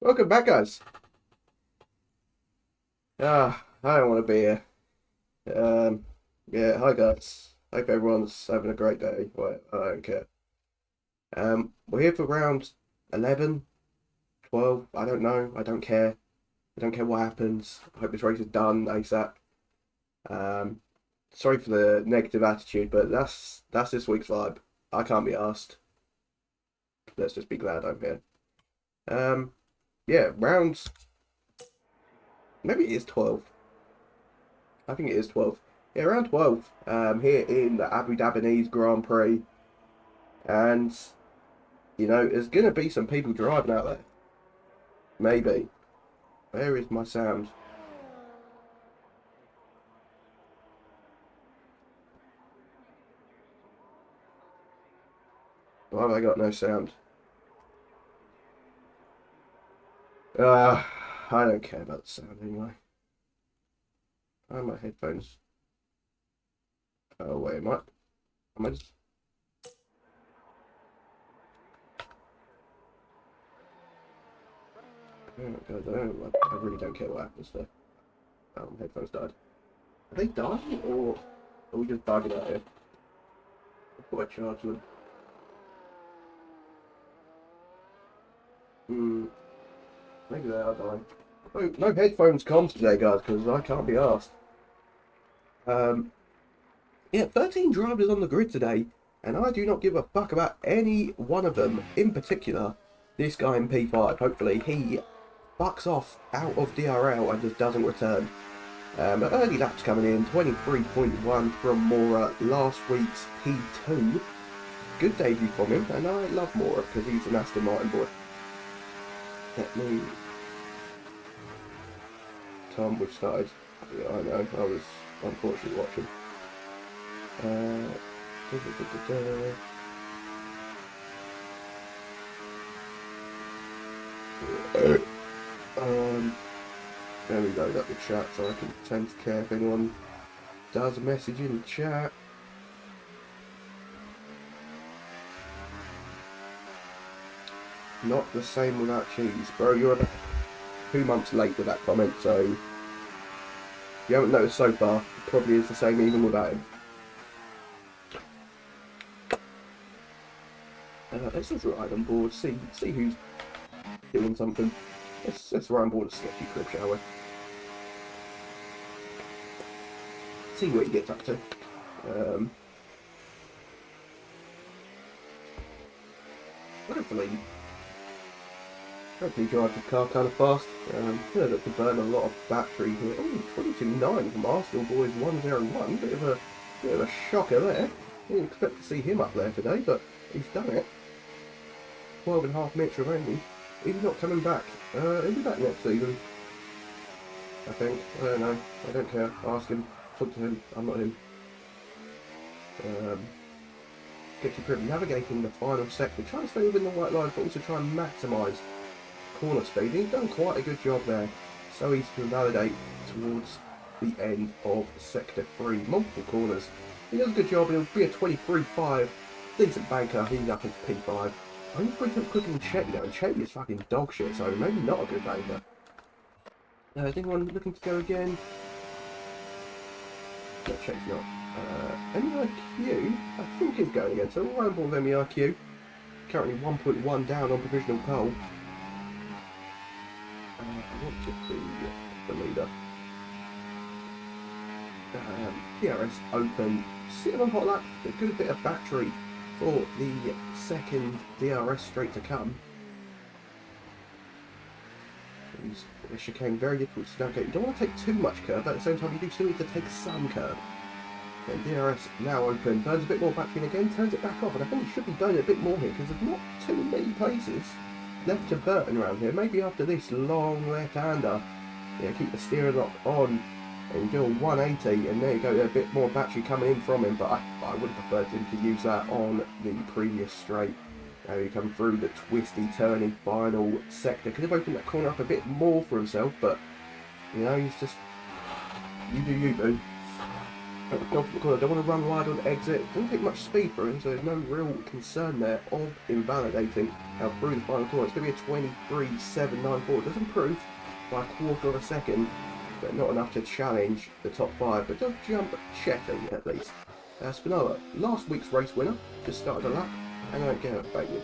Welcome back, guys. I don't want to be here. Um, yeah, hi guys. Hope everyone's having a great day. Well, I don't care. We're here for round 11, 12. I don't know. I don't care. I don't care what happens. I hope this race is done ASAP. Um, Sorry for the negative attitude, but that's this week's vibe. I can't be asked. Let's just be glad I'm here. Um, yeah, rounds. Maybe it is 12. I think it is 12. Yeah, around 12. Here in the Abu Dhabi Grand Prix. And, there's going to be some people driving out there. Maybe. Where is my sound? Why have I got no sound? Uh, I don't care about the sound anyway. Oh, my headphones. Oh, wait, am I just... Oh, God, I really don't care what happens there. Oh, my headphones died. Are they dying, or are we just bugging out here? I thought I charged them. Maybe they are dying. No headphones comms today, guys, because I can't be asked. Um, yeah, 13 drivers on the grid today, and I do not give a fuck about any one of them. In particular, this guy in P5. Hopefully, he fucks off out of DRL and just doesn't return. Early laps coming in, 23.1 from Mora, last week's P2. Good debut from him, and I love Mora because he's an Aston Martin boy. Let me... Tom, we've started. Yeah, I know, I was unfortunately watching. Da, da, da, da, There we load up the chat so I can pretend to care if anyone does a message in the chat. Not the same without cheese. Bro, you're about 2 months late with that comment, so if you haven't noticed so far, it probably is the same even without him. Let's just ride on board, see who's doing something. Let's ride on board a sketchy crib, shall we? See what he gets up to. Hopefully drive the car kind of fast. Heard it could burn a lot of battery here. Oh, 22.9 from Arsenal Boys 101. Bit of a shocker there. Didn't expect to see him up there today, but he's done it. 12.5 minutes remaining. He's not coming back. He'll be back next season, I think. I don't know. I don't care. Ask him. Talk to him. I'm not him. Get your grip. Navigating the final sector. Trying to stay within the white line, but also try and maximise corner speed. He's done quite a good job there. So he's to validate towards the end of sector 3. Multiple corners. He does a good job. He'll be a 23.5. Decent banker. He's up into P5. Only 3 times quicker than Chetty though, and Chetty is fucking dog shit, so maybe not a good banker. Is anyone looking to go again? No, Chetty's not. MEIQ, I think he's going again, so we'll run with MEIQ. Currently 1.1 down on provisional pole. I want to be the leader. PRS open, sitting on hot lap, a good bit of battery for the second DRS straight to come. The chicane very difficult to navigate. You don't want to take too much curb, but at the same time you do still need to take some curb. And DRS now open, burns a bit more battery and again turns it back off, and I think he should be burning a bit more here because there's not too many places left to burn around here. Maybe after this long left-hander, keep the steering lock on and do a 180, and there you go, a bit more battery coming in from him, but I would have preferred him to use that on the previous straight. Now he come through the twisty, turning final sector. Could have opened that corner up a bit more for himself, but, he's just, you do you, boo. Don't want to run wide on exit. Doesn't take much speed for him, so there's no real concern there of invalidating out through the final corner. It's going to be a 23.794. It does improve by a quarter of a second, but not enough to challenge the top 5. But does jump Chetty at least. Spinola, last week's race winner, just started a lap, and I don't care about you.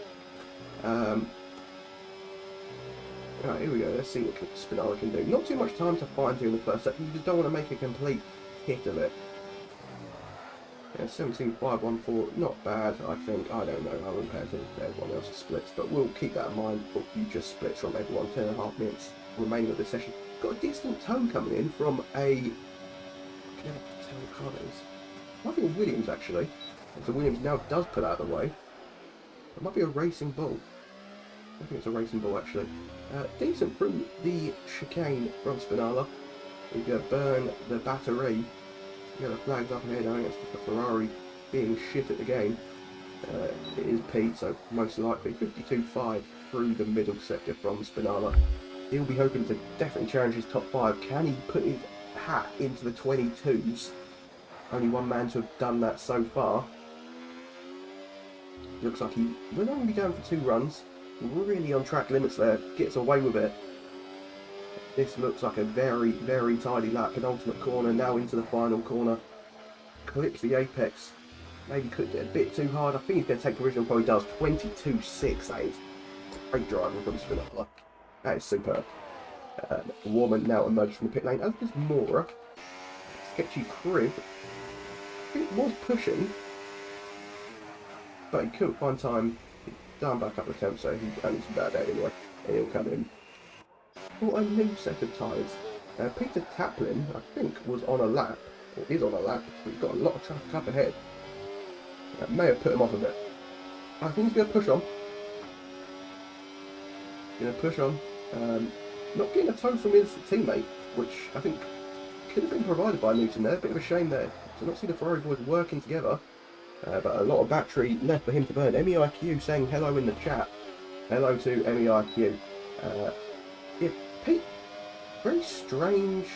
Right, here we go. Let's see what Spinola can do. Not too much time to fine tune the first second. You just don't want to make a complete hit of it. Yeah, 17.514, not bad, I think. I don't know, I haven't compared to everyone else's splits, but we'll keep that in mind for future splits from everyone. 10.5 minutes remaining of this session. Got a decent tone coming in from a... I can never tell what car it is. I think Williams, actually. So Williams now does put out of the way. It might be a Racing Bull. I think it's a Racing Bull, actually. Decent through the chicane from Spinola. We're going to burn the battery. Yeah, the flag's up ahead. I think it's just a Ferrari being shit at the game. It is Pete, so most likely 52.5 through the middle sector from Spinola. He'll be hoping to definitely challenge his top 5. Can he put his hat into the 22s? Only one man to have done that so far. Looks like he will only be going for 2 runs. Really on track limits there. Gets away with it. This looks like a very, very tidy lap. Penultimate corner, now into the final corner. Clips the apex. Maybe clipped it a bit too hard. I think he's going to take provisional, probably does. 22.6, that is great driving from Spinola. That is superb. Warman now emerged from the pit lane. As does Mora. Sketchy crib. I think was pushing. But he couldn't find time. Down by a couple of attempts, so he's only some bad day anyway. And he'll come in. For a new set of tyres. Peter Taplin, I think, was on a lap, or is on a lap, but he's got a lot of traffic up ahead. That may have put him off a bit. I think he's going to push on. Not getting a tow from his teammate, which I think could have been provided by Newton there. Bit of a shame there. So not see the Ferrari boys working together. But a lot of battery left for him to burn. MEIQ saying hello in the chat. Hello to MEIQ. Yeah, Pete, very strange.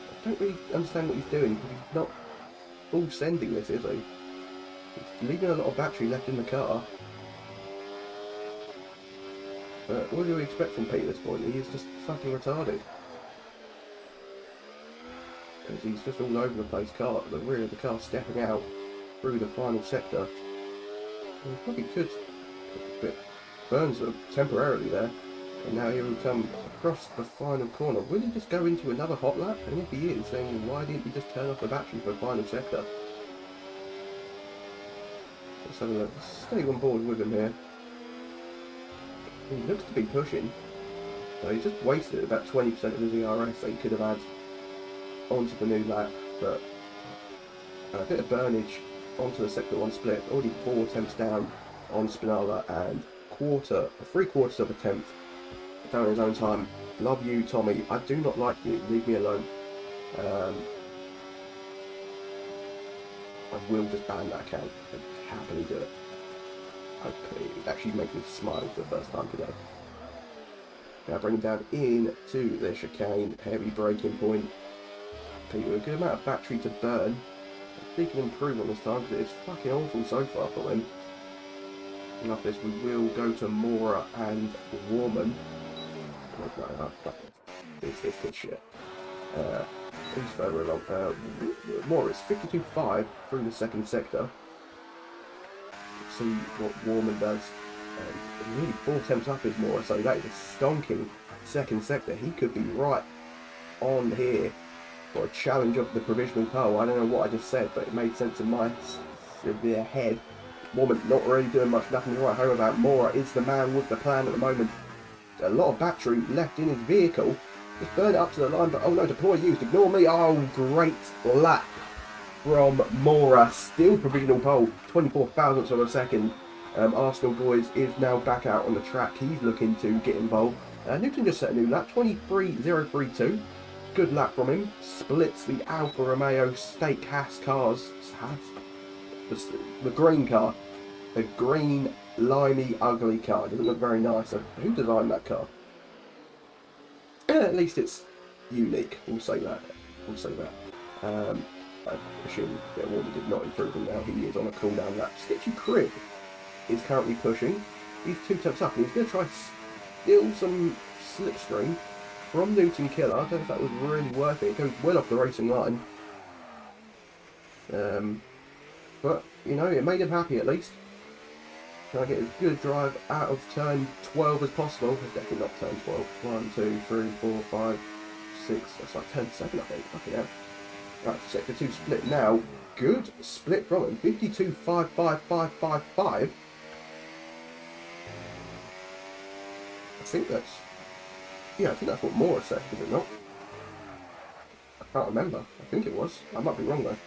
I don't really understand what he's doing, because he's not full sending this, is he? He's leaving a lot of battery left in the car. But what do we expect from Pete at this point? He is just fucking retarded. Because he's just all over the place, the rear of the car stepping out through the final sector. And he probably could, but burns them temporarily there. And now he will come across the final corner. Will he just go into another hot lap? And if he is, then why didn't he just turn off the battery for the final sector? Let's have a look. Stay on board with him here. He looks to be pushing. So he's just wasted about 20% of his ERS that he could have had onto the new lap, but a bit of burnage onto the sector 1 split. Already 4 attempts down on Spinola and 3/4 of a tenth down in his own time. Love you, Tommy. I do not like you. Leave me alone. I will just ban that account. I'd happily do it. It actually makes me smile for the first time today. Now bring him down into the chicane. Heavy braking point. Pete with a good amount of battery to burn. I think he can improve on this time because it's fucking awful so far for him. And after this we will go to Mora and Warman. No, this good shit. Who's further along? Mora is 52.5 through the second sector. Let's see what Warman does. Really 4 attempts up is Mora, so that is a stonking second sector. He could be right on here for a challenge of the provisional pole. I don't know what I just said, but it made sense in my severe head. Warman not really doing much, nothing to write home about. Mora is the man with the plan at the moment. A lot of battery left in his vehicle. Just burn it up to the line, but oh no, deploy used. Ignore me. Oh, great lap from Mora. Still provisional pole, 24 thousandths of a second. Arsenal boys is now back out on the track. He's looking to get involved. Newton just set a new lap, 23.032. Good lap from him. Splits the Alfa Romeo Steakhouse cars. The green car. The green, limey, ugly car. Doesn't look very nice. So who designed that car? At least it's unique. We'll say that. We'll say that. I assume that Warner did not improve him now. He is on a cooldown lap. Sketchy Crib is currently pushing. He's 2 tenths up, and he's going to try to steal some slipstream from Newton Killer. I don't know if that was really worth it. It goes well off the racing line. But, you know, it made him happy at least. Try to get as good a drive out of turn 12 as possible. It's definitely not turn 12. 1, 2, 3, 4, 5, 6. That's like 10 seconds, I think. Fucking hell. Right, sector 2 split now. Good split from him. 52.55555. I think that's... Yeah, I think that's what Moore said, is it not? I can't remember. I think it was. I might be wrong though.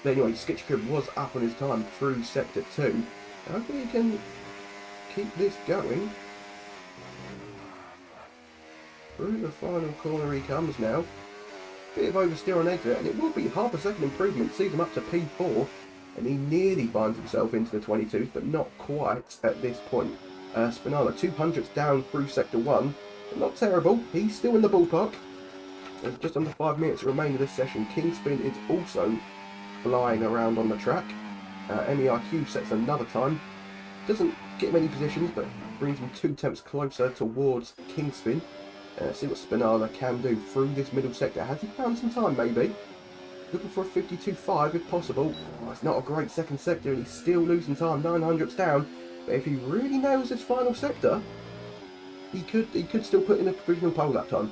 But anyway, Sketchy Crib was up on his time through sector 2. Hopefully he can keep this going. Through the final corner he comes now. Bit of oversteer on exit, and it will be half a second improvement. Sees him up to P4, and he nearly finds himself into the 22s, but not quite at this point. Spinala, 200s down through sector 1. But not terrible. He's still in the ballpark. There's just under 5 minutes remain of this session. Kingspin is also flying around on the track. MERQ sets another time. Doesn't get many positions, but brings him 2 tenths closer towards Kingspin. See what Spinala can do through this middle sector. Has he found some time, maybe? Looking for a 52.5 if possible. Oh, it's not a great second sector, and he's still losing time. 900s down. But if he really nails this final sector, he could still put in a provisional pole that time.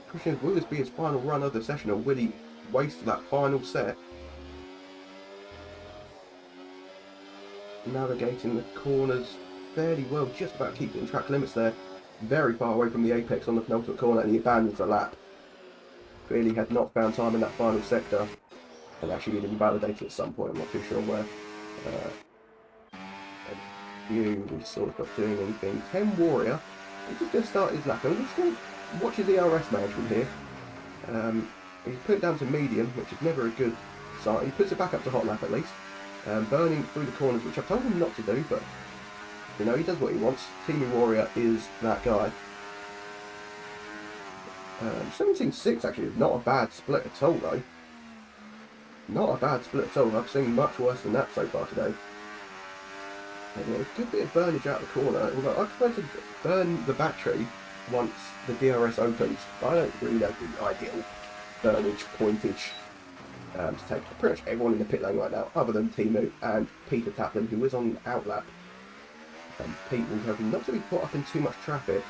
Question is, will this be his final run of the session, or will he waste that final set? Navigating the corners fairly well, just about keeping track limits there. Very far away from the apex on the penultimate corner, and he abandons the lap. Clearly had not found time in that final sector, and actually been invalidated at some point. I'm not too sure where. We sort of not doing anything. 10 Warrior, he's just going to start his lap. I'm just going to watch his ERS management here. He's put it down to medium, which is never a good sign. He puts it back up to hot lap at least. Burning through the corners, which I've told him not to do, but you know, he does what he wants. Teamy Warrior is that guy. 17.6 actually is not a bad split at all though. Not a bad split at all. I've seen much worse than that so far today. Anyway, a good bit of burnage out of the corner. Although I prefer to burn the battery once the DRS opens. But I don't really know the ideal burnage pointage to take. Pretty much everyone in the pit lane right now, other than Timu and Peter Taplin, who is on outlap. Pete will have not to be caught up in too much traffic,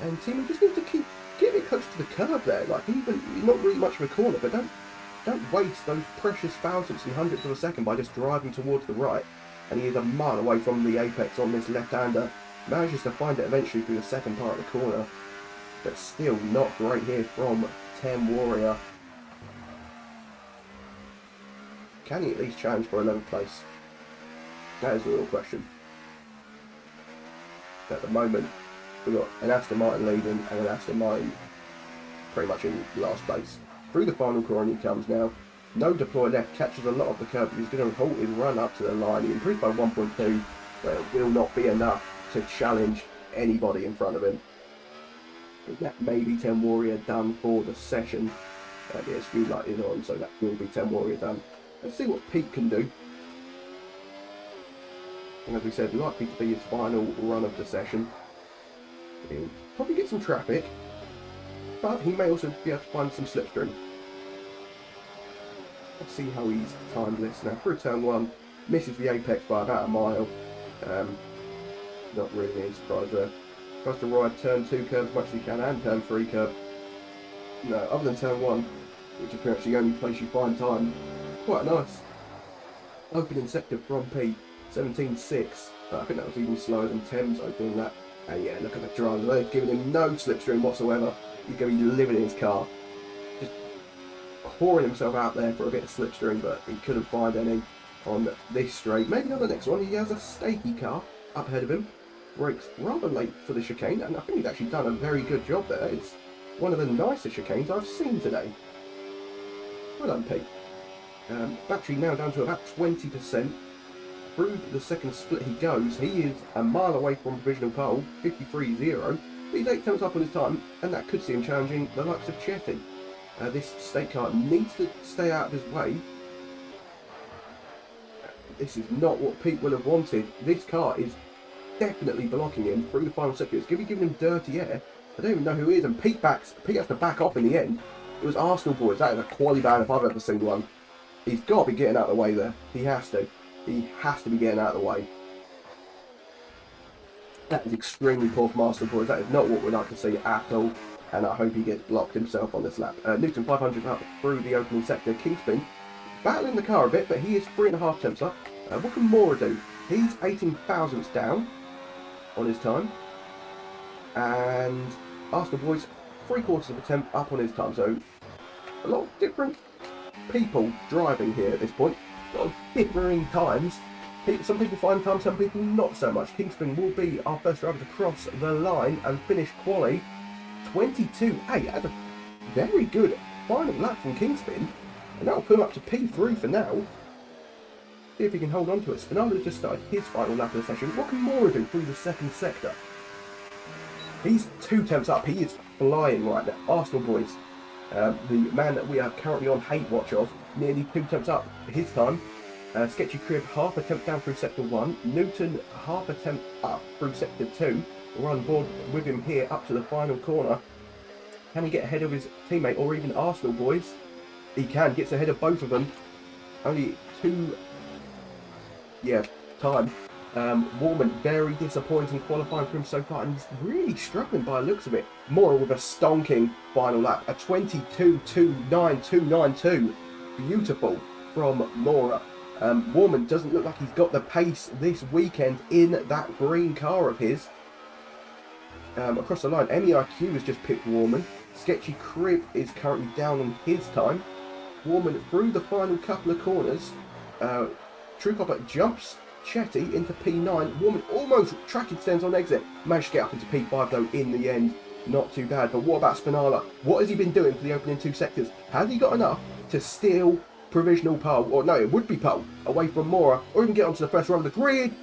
and Timu just needs to keep getting it close to the curb there. Like, even not really much of a corner, but don't waste those precious thousandths and hundredths of a second by just driving towards the right. And he is a mile away from the apex on this left-hander. Manages to find it eventually through the second part of the corner, but still not great here from 10 Warrior. Can he at least challenge for 11th place? That is the real question. At the moment, we've got an Aston Martin leading and an Aston Martin pretty much in last place. Through the final corner he comes now. No deploy left, catches a lot of the curb. He's going to halt his run up to the line. He improves by 1.2, but it will not be enough to challenge anybody in front of him. That may be 10 Warrior done for the session. There's few light is on, so that will be 10 Warrior done. Let's see what Pete can do. And as we said, likely to be his final run of the session. He'll probably get some traffic, but he may also be able to find some slipstream. Let's see how he's timed this now. Through turn 1, misses the apex by about a mile. Not really any surprise there. Tries to ride turn 2 curve as much as he can, and turn 3 curve. No, other than turn 1, which is pretty much the only place you find time. Quite nice opening sector from Pete. 17.6, but I think that was even slower than Thames opening that. And yeah, look at the driver, they're giving him no slipstream whatsoever. He's going to be living in his car. Just pouring himself out there for a bit of slipstream, but he couldn't find any on this straight. Maybe on the next one. He has a stakey car up ahead of him. Brakes rather late for the chicane, and I think he's actually done a very good job there. It's one of the nicest chicanes I've seen today. Well done, Pete. Battery now down to about 20%. Through the second split he goes. He is a mile away from provisional pole, 53.0. He's 8 tenths up on his time, and that could see him challenging the likes of Chetty. This state car needs to stay out of his way. This is not what Pete will have wanted. This car is definitely blocking him through the final sector. It's going to be giving him dirty air. I don't even know who he is, and Pete has to back off in the end. It was Arsenal boys. That is a quali ban if I've ever seen one. He's got to be getting out of the way there. He has to. He has to be getting out of the way. That is extremely poor from Arsenal boys. That is not what we'd like to see at all. And I hope he gets blocked himself on this lap. Newton 500 up through the opening sector. Kingspin battling the car a bit, but he is 3.5 tenths up. What can Mora do? He's 18 thousandths down on his time. And Arsenal boys 3/4 of a tenth up on his time. So a lot of different people driving here at this point. A lot of differing times. Some people find time, some people not so much. Kingspin will be our first driver to cross the line and finish quali 22.8. That's a very good final lap from Kingspin. And that will put him up to P3 for now. See if he can hold on to it. Spinala's just started his final lap of the session. What can Mora do through the second sector? He's 2 tenths up. He is flying right now. Arsenal boys. The man that we are currently on hate watch of, nearly 2 tenths up his time. Sketchy Crib half a tenth down through sector 1. Newton half a tenth up through sector 2. We're on board with him here up to the final corner. Can he get ahead of his teammate or even Arsenal boys? He can. Gets ahead of both of them. Only 2... time. Warman, very disappointing qualifying for him so far, and he's really struggling by the looks of it. Mora with a stonking final lap, a 22.29292. Beautiful from Mora. Warman doesn't look like he's got the pace this weekend in that green car of his. Across the line, MEIQ has just picked Warman. Sketchy Crib is currently down on his time. Warman through the final couple of corners. True Copper jumps Chetty into P9. Warman almost track extends on exit. Managed to get up into P5 though in the end. Not too bad. But what about Spinala? What has he been doing for the opening 2 sectors? Has he got enough to steal provisional pole, or no, it would be pole, away from Mora, or even get onto the first row of the grid?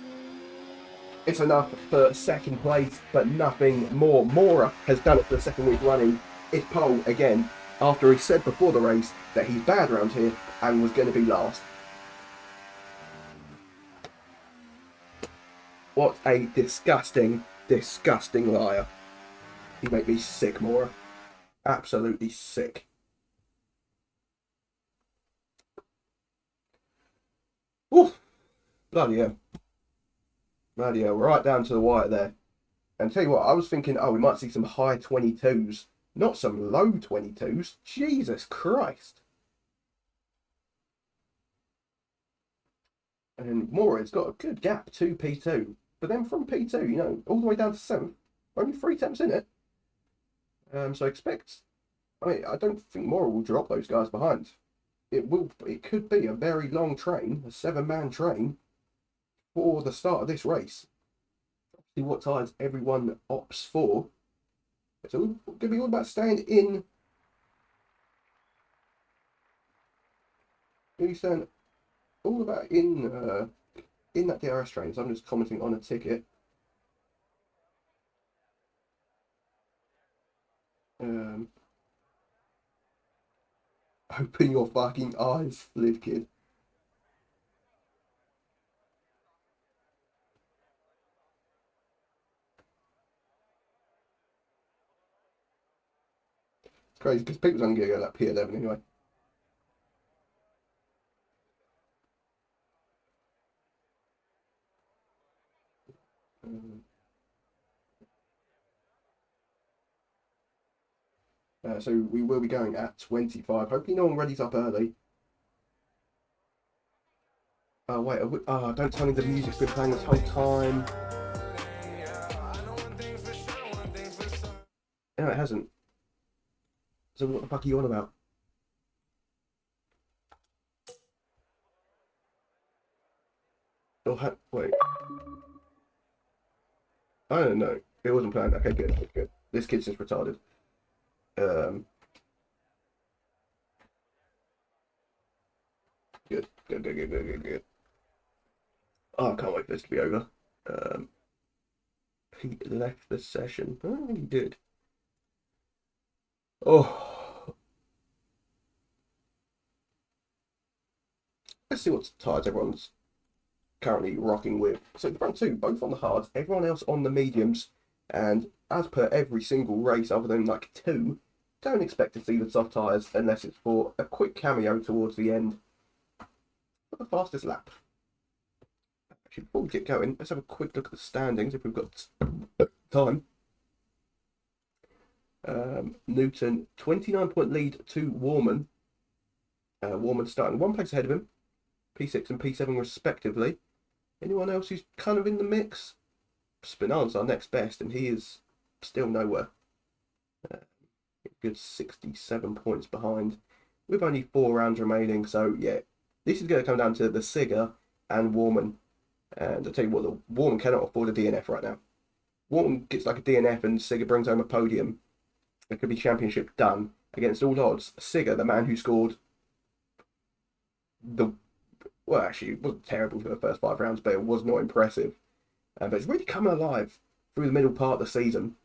It's enough for second place, but nothing more. Mora has done it for the second week running. It's pole again, after he said before the race that he's bad around here and was going to be last. What a disgusting, disgusting liar. You make me sick, Mora. Absolutely sick. Oof. Bloody hell. Bloody hell. Right down to the wire there. And tell you what, I was thinking, oh, we might see some high 22s. Not some low 22s. Jesus Christ. And Mora's got a good gap to P2. But then from P2, you know, all the way down to 7th, only 3 temps in it. So expect, I don't think Mora will drop those guys behind. It could be a very long train, a 7-man train, for the start of this race. See what tires everyone opts for. It's going to be all about staying in. He's saying all about in that DRS train. So I'm just commenting on a ticket. Open your fucking eyes, live kid. It's crazy because people's only going to go that P11 anyway. So we will be going at 25. Hopefully no one readies up early. Oh wait, don't tell me the music's been playing this whole time. No, it hasn't. So what the fuck are you on about? Oh, wait. I don't know. It wasn't planned. Okay, good, good. This kid's just retarded. Good. Oh, I can't wait for this to be over. Pete left the session. I don't think he did. Oh, let's see what tires everyone's currently rocking with. So the front two, both on the hards, everyone else on the mediums, and as per every single race other than like two, don't expect to see the soft tyres unless it's for a quick cameo towards the end for the fastest lap. Actually, before we get going, let's have a quick look at the standings if we've got time. Newton, 29-point lead to Warman. Warman starting one place ahead of him, P6 and P7 respectively. Anyone else who's kind of in the mix? Spinar's our next best, and he is still nowhere. Good 67 points behind, with only 4 rounds remaining. So yeah, this is going to come down to the Sigger and Warman. And I'll tell you what, the Warman cannot afford a DNF right now. Warman gets like a DNF and Sigger brings home a podium. It could be championship done. Against all odds, Sigger, the man who scored well, actually, it wasn't terrible for the first 5 rounds, but it was not impressive. But it's really coming alive through the middle part of the season.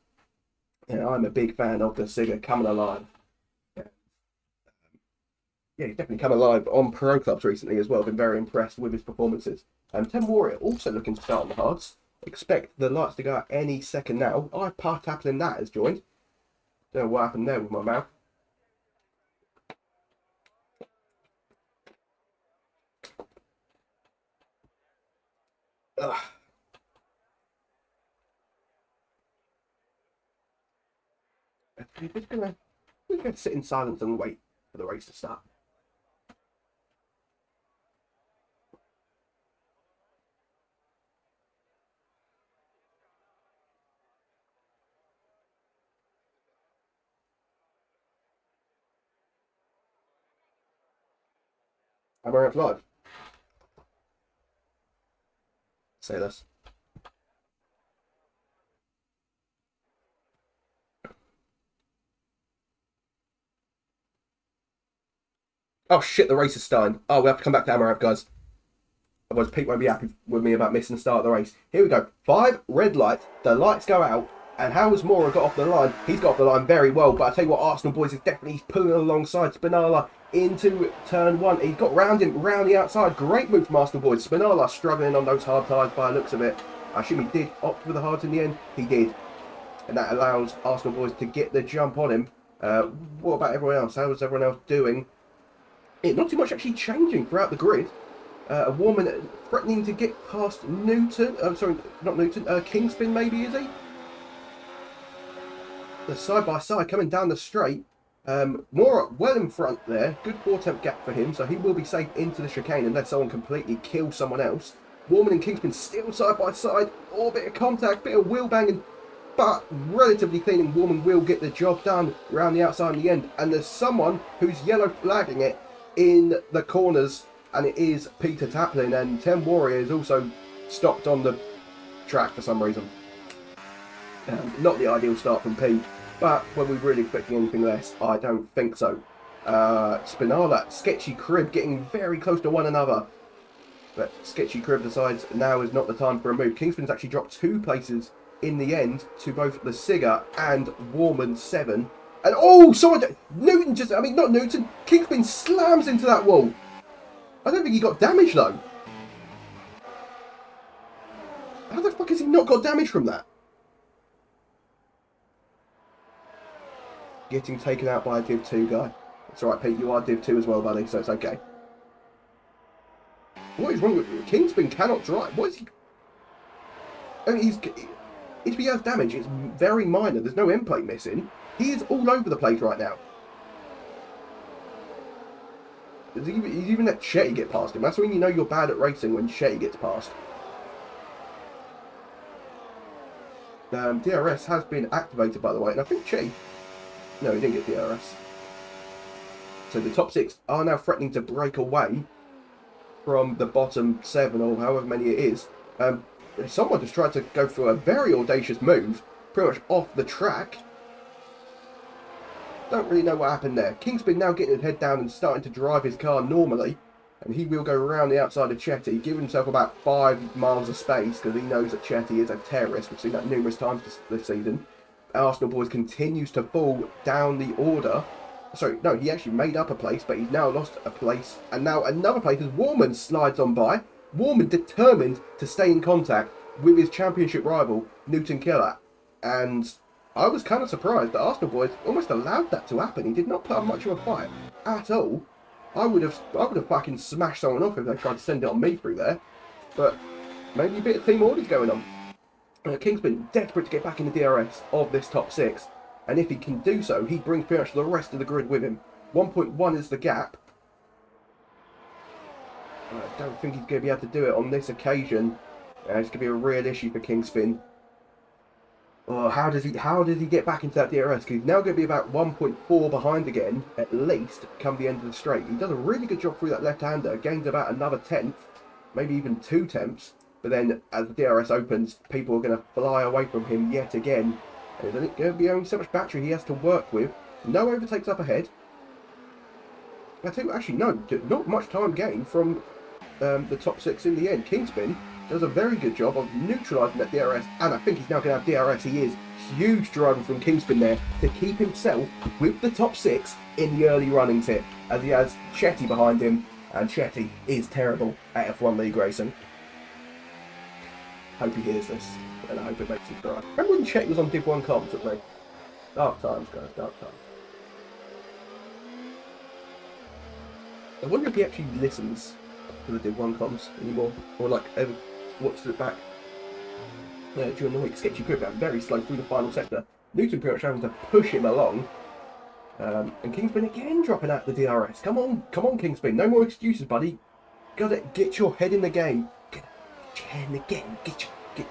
And I'm a big fan of the Sigger coming alive. Yeah, he's definitely come alive on pro clubs recently as well. Been very impressed with his performances. Tim Warrior also looking to start on the hards. Expect the lights to go out any second now. Tapping that has joined. Don't know what happened there with my mouth. Ugh. We're gonna sit in silence and wait for the race to start. Am I live? Say less. Oh shit, the race is starting. Oh, we have to come back to Amarav, guys. Otherwise, Pete won't be happy with me about missing the start of the race. Here we go. 5 red lights. The lights go out. And how has Mora got off the line? He's got off the line very well. But I tell you what, Arsenal boys is definitely pulling alongside Spinala into turn 1. He's got round the outside. Great move from Arsenal boys. Spinala struggling on those hard tyres by the looks of it. I assume he did opt for the hards in the end. He did. And that allows Arsenal boys to get the jump on him. What about everyone else? How is everyone else doing? Not too much actually changing throughout the grid. A Warman threatening to get past Newton. Sorry, not Newton. Kingspin maybe, is he? The side-by-side coming down the straight. More well in front there. Good 4-temp gap for him, so he will be safe into the chicane unless someone completely kills someone else. Warman and Kingspin still side-by-side. Oh, bit of contact, bit of wheel banging. But relatively clean, and Warman will get the job done around the outside in the end. And there's someone who's yellow flagging it in the corners, and it is Peter Taplin, and Tim Warrior is also stopped on the track for some reason. Not the ideal start from Pete, but were we really expecting anything less? I don't think so. Spinala, Sketchy Crib getting very close to one another, but Sketchy Crib decides now is not the time for a move. Kingspin's actually dropped 2 places in the end to both the Sigger and Warman 7. And oh, Newton not Newton, Kingspin slams into that wall. I don't think he got damage though. How the fuck has he not got damage from that? Getting taken out by a Div 2 guy. It's alright, Pete, you are Div 2 as well, buddy, so it's okay. What is wrong with you? Kingspin cannot drive. What is he? I mean, if he has damage, it's very minor. There's no end plate missing. He is all over the place right now. He's even let Shetty get past him. That's when you know you're bad at racing, when Shetty gets past. DRS has been activated, by the way, and I think Shetty... No, he didn't get DRS. So the top 6 are now threatening to break away from the bottom 7, or however many it is. Someone just tried to go for a very audacious move, pretty much off the track. Don't really know what happened there. Kingspin now getting his head down and starting to drive his car normally. And he will go around the outside of Chetty, give himself about 5 miles of space because he knows that Chetty is a terrorist. We've seen that numerous times this season. Arsenal boys continues to fall down the order. Sorry, no, he actually made up a place, but he's now lost a place. And now another place as Warman slides on by. Warman determined to stay in contact with his championship rival, Newton Killer. And I was kind of surprised that Arsenal boys almost allowed that to happen. He did not put up much of a fight at all. I would have fucking smashed someone off if they tried to send it on me through there. But maybe a bit of team orders going on. Kingsman desperate to get back in the DRS of this top 6. And if he can do so, he brings pretty much the rest of the grid with him. 1.1 is the gap. I don't think he's going to be able to do it on this occasion. It's going to be a real issue for Kingspin. Oh, how does he get back into that DRS? Because he's now going to be about 1.4 behind again, at least, come the end of the straight. He does a really good job through that left-hander, gains about another 10th, maybe even 2 tenths. But then, as the DRS opens, people are going to fly away from him yet again. And there's going to be only so much battery he has to work with. No overtakes up ahead. I think, actually, no, not much time gained from the top 6 in the end. Kingspin does a very good job of neutralising that DRS, and I think he's now going to have DRS. He is huge driver from Kingspin there to keep himself with the top 6 in the early runnings here, as he has Chetty behind him, and Chetty is terrible at F1 league racing. Hope he hears this, and I hope it makes him cry. Remember when Chetty was on Div 1 comms with me? Dark times, guys, dark times. I wonder if he actually listens to the Div 1 comms anymore, or like ever watches it back during the week. Sketchy grip out very slow through the final sector. Newton pretty much having to push him along. And Kingspin again dropping out the DRS. Come on, Kingspin. No more excuses, buddy. Gotta get your head in the game. Get your head in the game.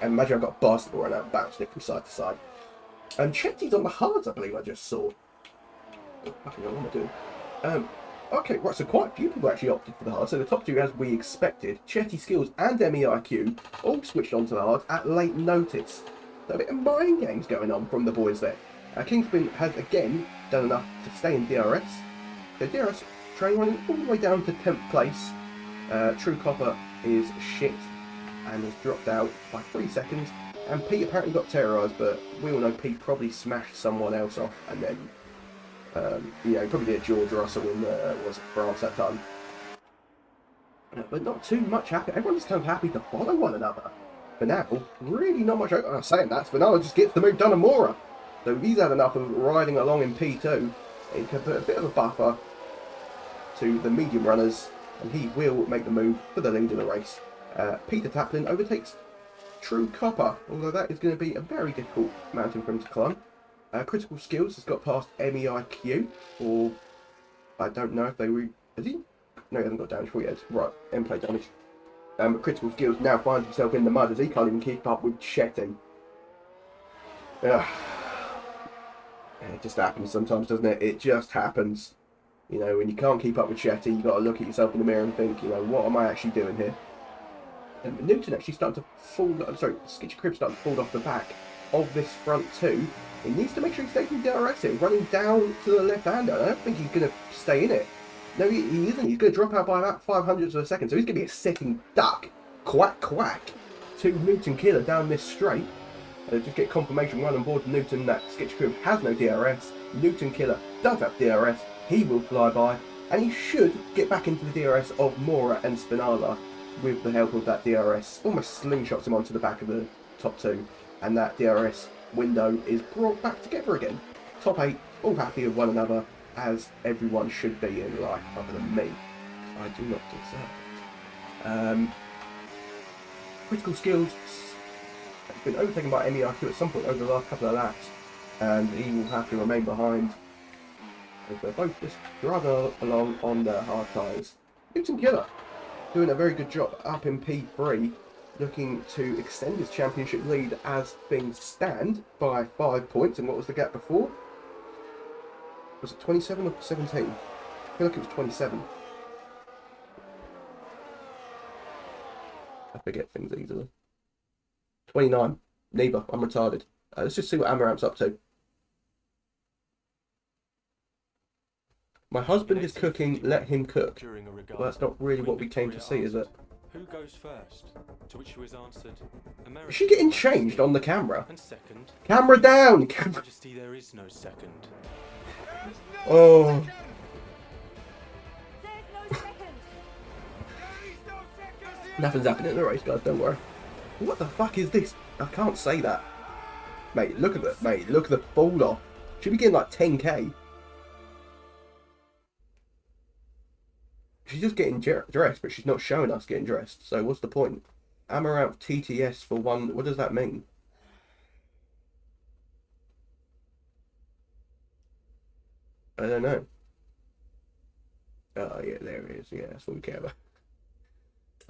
Imagine I've got a basketball right now, bouncing it from side to side. And Chetty's on the hards, I believe I just saw. I don't know what I'm doing. Okay, right, so quite a few people actually opted for the hard. So the top 2, as we expected, Chetty Skills and MEIQ all switched onto the hard at late notice. So a bit of mind games going on from the boys there. Kingspin has again done enough to stay in DRS. The DRS train running all the way down to 10th place. True Copper is shit and has dropped out by 3 seconds. And Pete apparently got terrorised, but we all know Pete probably smashed someone else off and then he probably did a George Russell in was France that time. But not too much happy. Everyone's kind of happy to follow one another. For now, really not much. I'm saying that. Spinella just gets the move done on Mora. So he's had enough of riding along in P2. He can put a bit of a buffer to the medium runners, and he will make the move for the lead of the race. Peter Taplin overtakes True Copper, although that is going to be a very difficult mountain for him to climb. Critical Skills has got past MEIQ, or I don't know if they were. Has he? No, he hasn't got damage for yet. Right, end play damage. Critical Skills now finds himself in the mud as he can't even keep up with Chetty. It just happens sometimes, doesn't it? It just happens. You know, when you can't keep up with Chetty, you've got to look at yourself in the mirror and think, you know, what am I actually doing here? Newton actually starting to fall. Sketchy Crib starting to fall off the back of this front 2. He needs to make sure he's taking DRS in, running down to the left-hander. I don't think he's going to stay in it. No, he isn't. He's going to drop out by about 500ths of a second. So he's going to be a sitting duck. Quack, quack. To Newton Killer down this straight. Just get confirmation run on board Newton that Sketchy Crib has no DRS. Newton Killer does have DRS. He will fly by. And he should get back into the DRS of Mora and Spinala with the help of that DRS. Almost slingshots him onto the back of the top 2. And that DRS window is brought back together again. Top 8 all happy with one another, as everyone should be in life, other than me. I do not deserve it. Critical Skills has been overtaken by MEIQ at some point over the last couple of laps, and he will have to remain behind as they're both just driving along on their hard tyres. Newton Killer doing a very good job up in P3, looking to extend his championship lead as things stand by 5 points. And what was the gap before? Was it 27 or 17? I feel like it was 27. I forget things easily. 29. Neither. I'm retarded. Let's just see what Amaramp's up to. My husband is cooking, let him cook. Well, that's not really what we came to see, is it? Who goes first? To which she was answered, America. Is she getting changed on the camera? And second, Camera down! Majesty, there is no second. Oh. Nothing's happening in the race, guys, don't worry. What the fuck is this? I can't say that. Mate, look at that. Mate, look at the fall off. She'll be getting like 10k. She's just getting dressed, but she's not showing us getting dressed. So what's the point? Amaranth TTS for one. What does that mean? I don't know. Oh, yeah, there it is. Yeah, that's what we care about.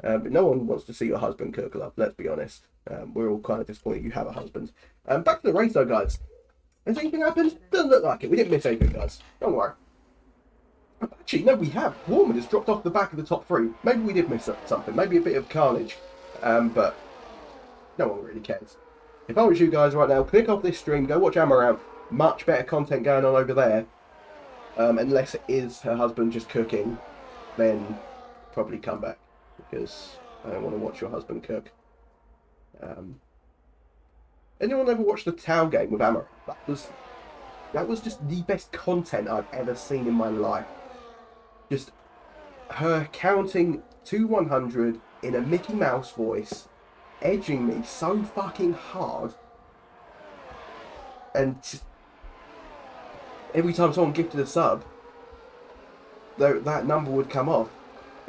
But no one wants to see your husband cook, love. Let's be honest. We're all kind of disappointed you have a husband. Back to the race, though, guys. Has anything happened? Doesn't look like it. We didn't miss anything, guys. Don't worry. Actually, no, we have. Warman has dropped off the back of the top three. Maybe we did miss something. Maybe a bit of carnage. But no one really cares. If I was you guys right now, click off this stream, go watch Amaranth. Much better content going on over there. Unless it is her husband just cooking, then probably come back. Because I don't want to watch your husband cook. Anyone ever watched the Tau game with Amaranth? That was just the best content I've ever seen in my life. Just her counting to 100 in a Mickey Mouse voice, edging me so fucking hard. And just, every time someone gifted a sub, that number would come off.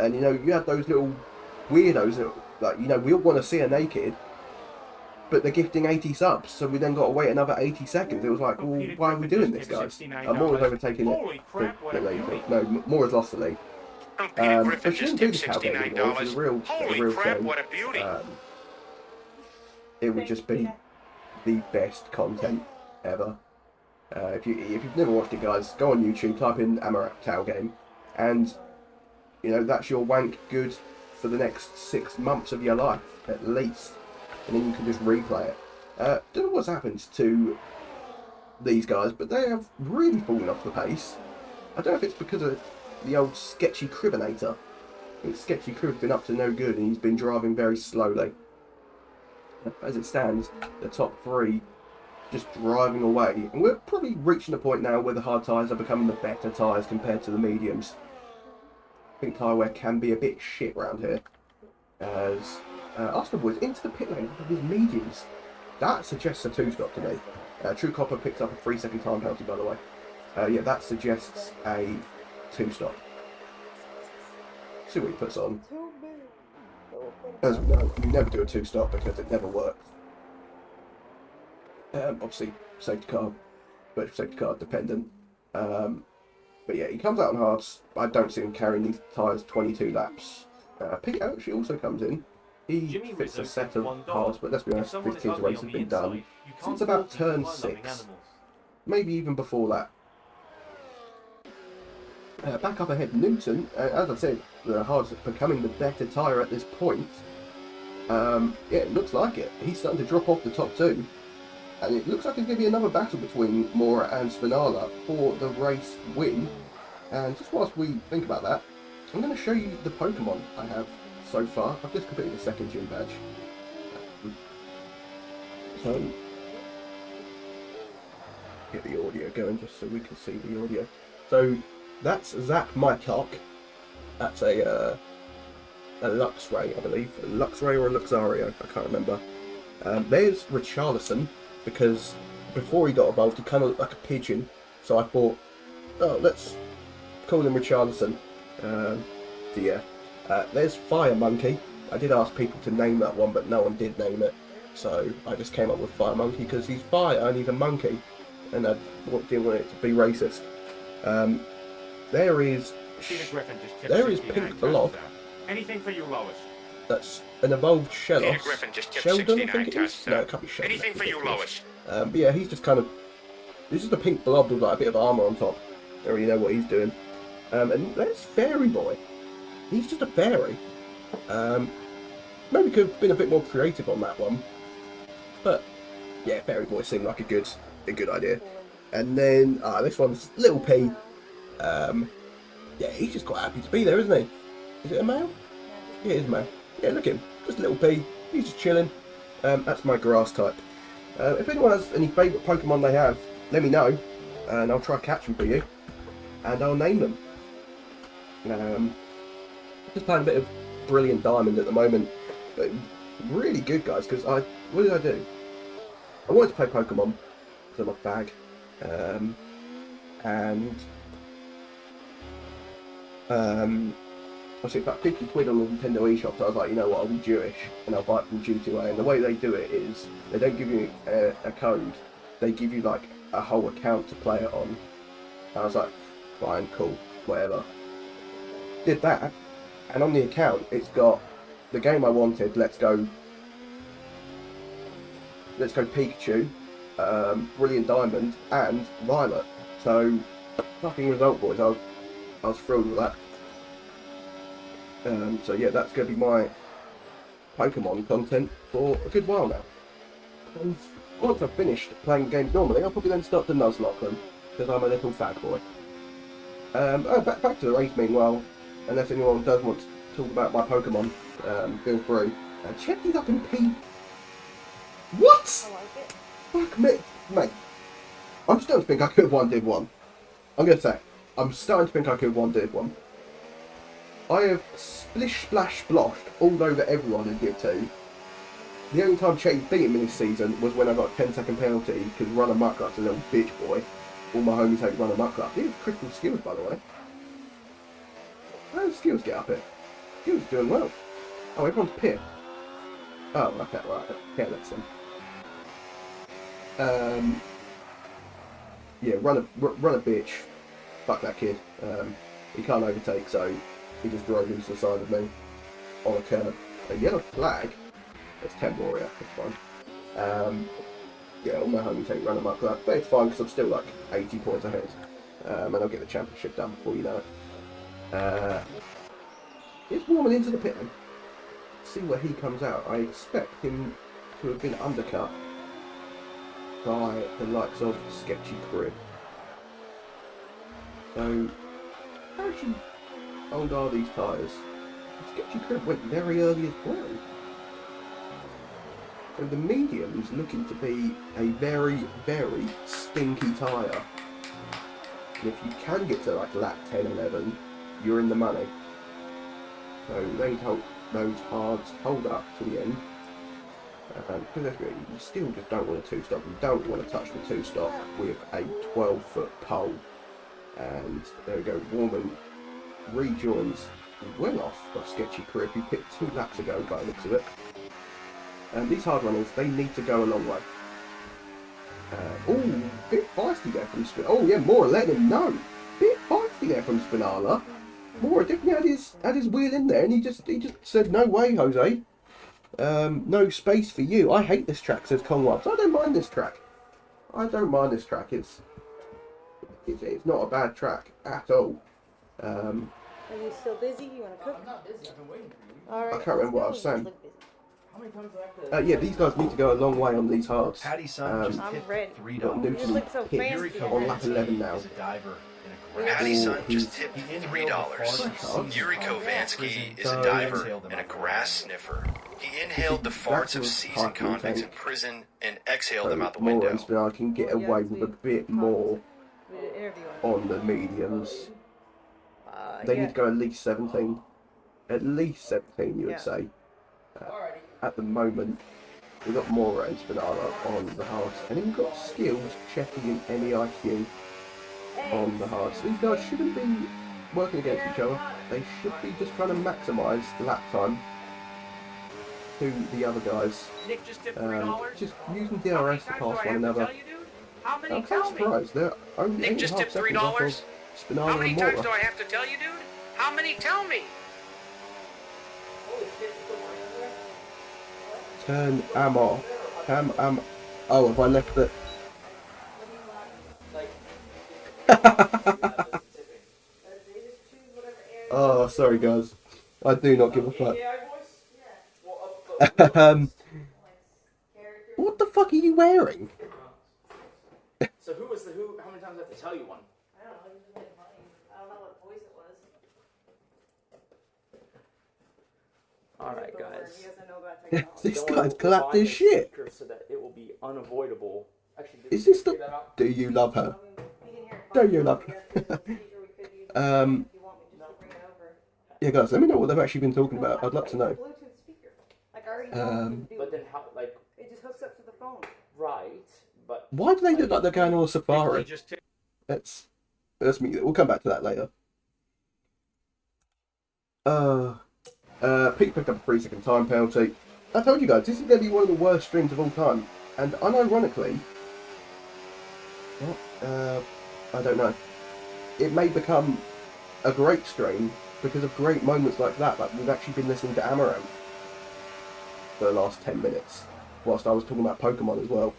And you know, you had those little weirdos that, like, you know, we all want to see her naked, but they're gifting 80 subs, so we then got to wait another 80 seconds. It was like, well, why are we doing this, guys? Mora's overtaken the lead. No, Mora's lost the lead. But she didn't do the Tau game anymore, which is a real shame. It would just be the best content ever. If you've never watched it, guys, go on YouTube, type in Amaranth Tau game, and you know, that's your wank good for the next 6 months of your life, at least. And then you can just replay it. Don't know what's happened to these guys, but they have really fallen off the pace. I don't know if it's because of the old Sketchy Cribinator. I think Sketchy Crib's been up to no good, and he's been driving very slowly. As it stands, the top three just driving away. And we're probably reaching a point now where the hard tyres are becoming the better tyres compared to the mediums. I think tyre wear can be a bit shit around here. As Arsenal Boys into the pit lane with his mediums. That suggests a 2-stop to me. True Copper picks up a 3-second time penalty, by the way. Yeah, that suggests a 2-stop. See what he puts on. As we know, we never do a 2-stop because it never works. Obviously, safety car, virtual safety car dependent. But yeah, he comes out on hards. I don't see him carrying these tyres 22 laps. Pete actually also comes in. He fits a set of hards, but let's be honest, this kid's race has been done since about turn 6. Maybe even before that. Back up ahead, Newton, as I said, the hards are becoming the better tyre at this point. Yeah, it looks like it. He's starting to drop off the top 2. And it looks like there's going to be another battle between Mora and Svenala for the race win. And just whilst we think about that, I'm going to show you the Pokemon I have so far. I've just completed the second gym badge. So, get the audio going just so we can see the audio. So, that's Zap Mycock. That's a Luxray, I believe. A Luxray or a Luxario, I can't remember. There's Richarlison, because before he got evolved, he kind of looked like a pigeon. So I thought, oh, let's call him Richarlison. So yeah. There's Fire Monkey. I did ask people to name that one, but no one did name it. So I just came up with Fire Monkey because he's fire and he's a monkey. And I didn't want it to be racist. There is Pink Blob. Anything for you, Lois. That's an evolved Shellos. Peter Griffin just tipped Sheldon, I 69 think it is. tests, No, it can't be Sheldon. Anything for you, Lois. But yeah, he's just kind of... This is the pink blob with like a bit of armour on top. I don't really know what he's doing. And there's Fairy Boy. He's just a fairy. Maybe could have been a bit more creative on that one. But yeah, Fairy Boy seemed like a good idea. And then this one's Little P. Yeah, he's just quite happy to be there, isn't he? Is it a male? Yeah, it is a male. Yeah, look at him. Just a little pea. He's just chilling. That's my grass type. If anyone has any favourite Pokemon they have, let me know. And I'll try to catch them for you. And I'll name them. Just playing a bit of Brilliant Diamond at the moment. But really good, guys, because what did I do? I wanted to play Pokemon because I'm a fag. Obviously, it's about 50 quid on the Nintendo eShop, so I was like, you know what, I'll be Jewish and I'll buy it from G2A. And the way they do it is they don't give you a code, they give you like a whole account to play it on. And I was like, fine, cool, whatever. Did that, and on the account it's got the game I wanted, Let's Go Pikachu, Brilliant Diamond, and Violet. So, fucking result, boys. I was thrilled with that. So yeah, that's going to be my Pokemon content for a good while now. And once I've finished playing games normally, I'll probably then start to nuzlocke them, because I'm a little fat boy. Back to the race, meanwhile, unless anyone does want to talk about my Pokemon, feel free. Check these up in P. What? I like it. Fuck me, mate. I'm starting to think I could have won Div 1. I'm going to say, I'm starting to think I could have won Div 1. I have splish splash splashed all over everyone in Div 2. The only time Chase beat me this season was when I got a 10-second penalty because Run Amok Up's a little bitch boy. All my homies hate Run Amok Up. He has critical skills, by the way. How did skills get up here? Skills doing well. Oh, everyone's pit. Oh, okay, right. Yeah, let's see. Yeah, run a bitch. Fuck that kid. He can't overtake, so he just drove into the side of me on a curb. A yellow flag. That's 10 warrior. That's fine. Yeah, all my homies take Run Amok Up, but it's fine because I'm still like 80 points ahead. And I'll get the championship done before you know it. It's warming into the pit then. See where he comes out. I expect him to have been undercut by the likes of Sketchy Crib. So, how old are these tyres? Sketchy Crib went very early as well. So the medium's looking to be a very, very stinky tyre. And if you can get to like lap 10, 11, you're in the money. So those hards hold up to the end. Because you still just don't want a two-stop. You don't want to touch the two-stop with a 12-foot pole. And there we go, Warman rejoins well off of Sketchy Crib, who picked 2 laps ago by the looks of it. And these hard runners, they need to go a long way. Oh, bit feisty there from Spinala. Oh yeah, Mora letting him know. Bit feisty there from Spinala. Mora definitely had his wheel in there, and he just said, "No way, Jose. No space for you. I hate this track," says Conwell. So I don't mind this track. I don't mind this track. It's not a bad track at all. Are you still busy? You want to cook? I'm not busy. I've been waiting for you. All right. I can't remember what I was saying. How many times do I have to... Yeah, these guys need to go a long way on these hards. Patty's son just I'm tipped ready. $3. Got You just look so Newton fancy hit today. on lap 11 now. He's a diver in a grass. Patty's son he's- just tipped He inhaled the fart of $3. season Yuri convicts in Kovansky prison. is So- a diver Exhaled them and a out the grass sniffer. He inhaled the farts of was seasoned parking convicts in tank. prison and exhaled So them out the Mora window. and Spinala can get away with a bit more We did an interview on on the mediums. it. They Yeah. need to go at least 17. At least 17, you would Yeah. say. Alrighty. At the moment, we've got Mora and Spinala on the hards. And then we've got Skills checking in any IQ on the hards. These guys shouldn't be working against each other. They should be just trying to maximise lap time to the other guys. Nick just tipped Just using DRS to pass one another. How I'm many? quite Tell me. surprised. They're only Nick 8.5 just tipped seconds off $3? of Spinala How many and times Mora. do I have to tell you, dude? How many? Tell me. Turn ammo. Oh, have I left it? Oh, sorry guys. I do not give a fuck. What the fuck are you wearing? So who? How many times do I have to tell you one? I don't know. You just made funny. I don't know what voice it was. All right, guys. He doesn't know about technology. This Don't worry, guy's we'll clapped buy his a shit. speaker so that it will be unavoidable. Actually, did Is we this figure the... that out? Do you love her? He can hear it Do fine. you love Yes, her? there's a procedure we could use. Um, If you want me just to bring it over. Yeah, guys, let me know what they've actually been talking about. I'd love to know. It's a Bluetooth speaker. Like I already told him to do But it. then how, like, It just hooks up to the phone. right, but... Why do they look like they're going on a safari? Just That's me. We'll come back to that later. Pete picked up a 3-second time penalty. I told you guys, this is going to be one of the worst streams of all time. And unironically, I don't know. It may become a great stream because of great moments like that. Like, we've actually been listening to Amaranth for the last 10 minutes, whilst I was talking about Pokemon as well.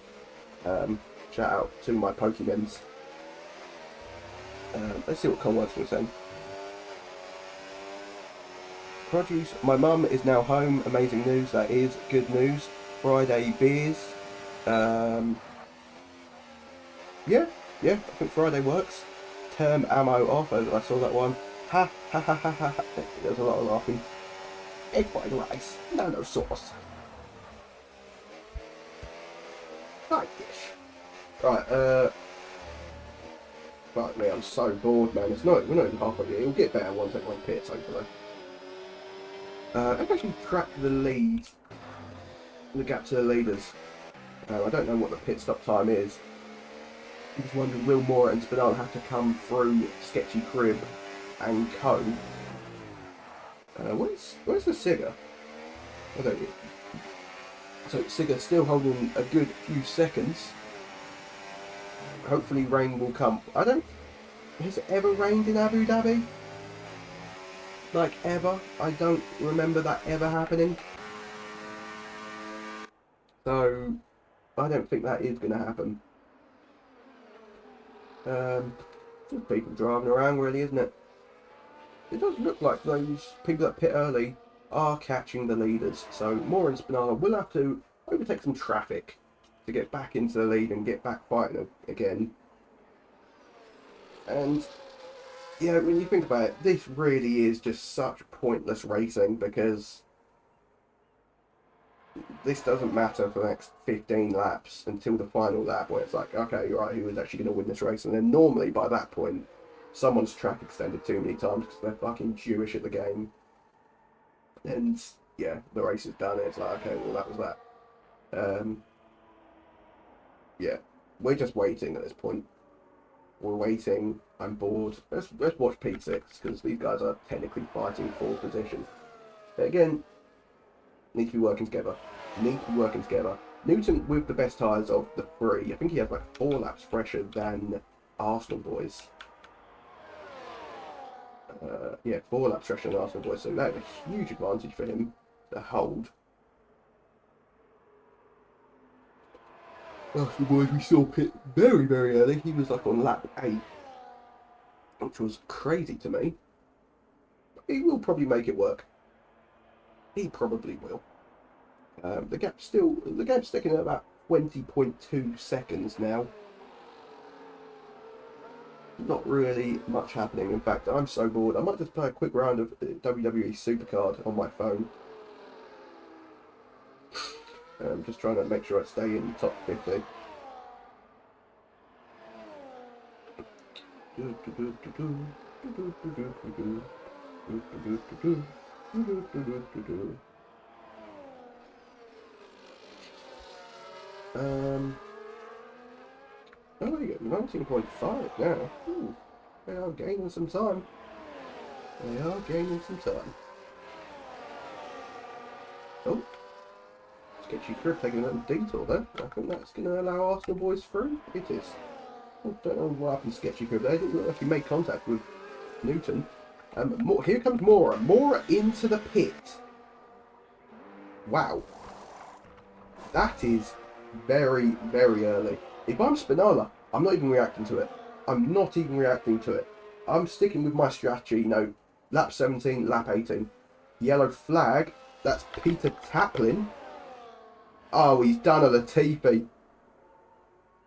Shout out to my Pokemons. Let's see what Conrad's was saying. Produce. My mum is now home. Amazing news. That is good news. Friday beers. Yeah. I think Friday works. Term ammo off. I saw that one. Ha ha ha ha ha. There's a lot of laughing. Egg fried rice. No sauce. Side dish. Right. Fuck me. I'm so bored, man. We're not even halfway yet. It'll get better once everyone pits, hopefully. I've actually tracked the lead, the gap to the leaders. I don't know what the pit stop time is. I'm just wondering, will Moore and Spinal have to come through Sketchy Crib and Co? Where's the Sigger? I don't know. So Sigger's still holding a good few seconds. Hopefully rain will come. Has it ever rained in Abu Dhabi? Like, ever? I don't remember that ever happening. So, I don't think that is going to happen. Just people driving around, really, isn't it? It does look like those people that pit early are catching the leaders. So, Moore and Spinala will have to overtake some traffic to get back into the lead and get back fighting again. And... yeah, when you think about it, this really is just such pointless racing because this doesn't matter for the next 15 laps until the final lap where it's like, okay, right, who is actually going to win this race? And then normally by that point, someone's track extended too many times because they're fucking Jewish at the game. And yeah, the race is done. It's like, okay, well, that was that. Yeah, we're just waiting at this point. We're waiting. I'm bored. Let's watch P6 because these guys are technically fighting for position. But again, need to be working together. Newton with the best tyres of the three. I think he has like 4 laps fresher than Arsenal boys. Yeah, 4 laps fresher than Arsenal boys. So that's a huge advantage for him to hold. Arsenal boys, we saw Pitt very, very early. He was like on lap 8. Which was crazy to me. He will probably make it work. He probably will. The gap's sticking at about 20.2 seconds now. Not really much happening. In fact, I'm so bored. I might just play a quick round of WWE Supercard on my phone. I'm just trying to make sure I stay in the top 50. Oh, we get 19.5 now. Ooh, they are gaining some time. Oh, Sketchy Crib taking a little detour there. I think that's going to allow Arsenal boys through. It is. I don't know what happened to Sketchy Crib there. He didn't actually make contact with Newton. Here comes Mora. Mora into the pit. Wow. That is very, very early. If I'm Spinala, I'm not even reacting to it. I'm sticking with my strategy, lap 17, lap 18. Yellow flag. That's Peter Taplin. Oh, he's done a Latifi.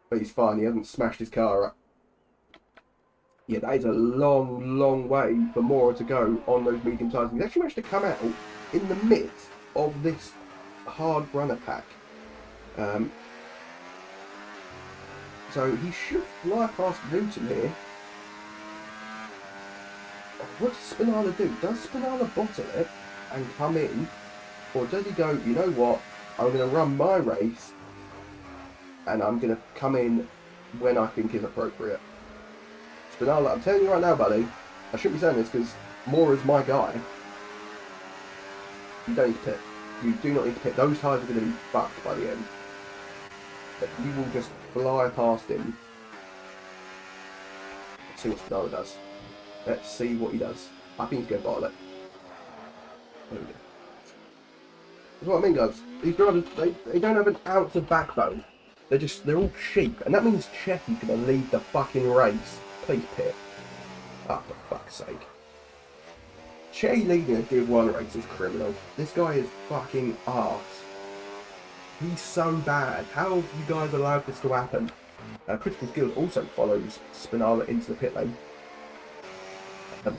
But he's fine. He hasn't smashed his car up. Yeah, that is a long, long way for Mora to go on those medium tyres. He's actually managed to come out in the midst of this hard runner pack. So he should fly past Newton here. What does Spinala do? Does Spinala bottle it and come in? Or does he go, you know what, I'm going to run my race and I'm going to come in when I think is appropriate? Spinala, I'm telling you right now, buddy, I shouldn't be saying this because Moore is my guy. You don't need to pit. You do not need to pit. Those tyres are going to be fucked by the end. But you will just fly past him. Let's see what Spinala does. Let's see what he does. I think he's going to bottle it. There we go. That's what I mean, guys. These drivers, they don't have an ounce of backbone. They're all sheep. And that means Chetty's going to lead the fucking race. Please pit. Oh, for fuck's sake. Chetty leading a Div 1 race is criminal. This guy is fucking arse. He's so bad. How have you guys allowed this to happen? Critical Skills also follows Spinala into the pit lane.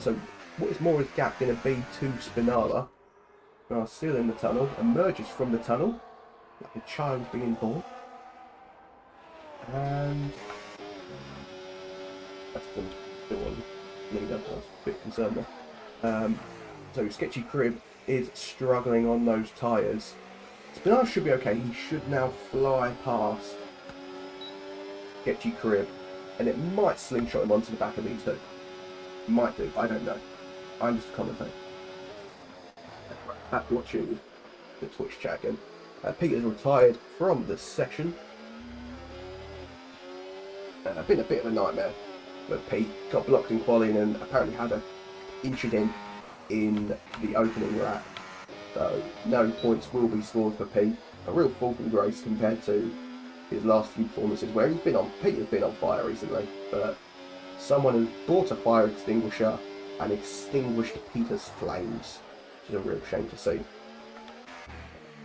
So, what is Mora's gap going to be to Spinala? Still in the tunnel, emerges from the tunnel, like a child being born. And that's the one leader. I was a bit concerned there. So Sketchy Crib is struggling on those tyres. Spinala should be okay. He should now fly past Sketchy Crib, and it might slingshot him onto the back of these two. Might do, I don't know. I'm just a commentator. Back watching the Twitch chat again. Peter's retired from the session. Been a bit of a nightmare, but Pete got blocked in qualifying and apparently had an incident in the opening lap. So no points will be scored for Pete. A real fall from grace compared to his last few performances, where Pete has been on fire recently, but someone has bought a fire extinguisher and extinguished Peter's flames, which is a real shame to see.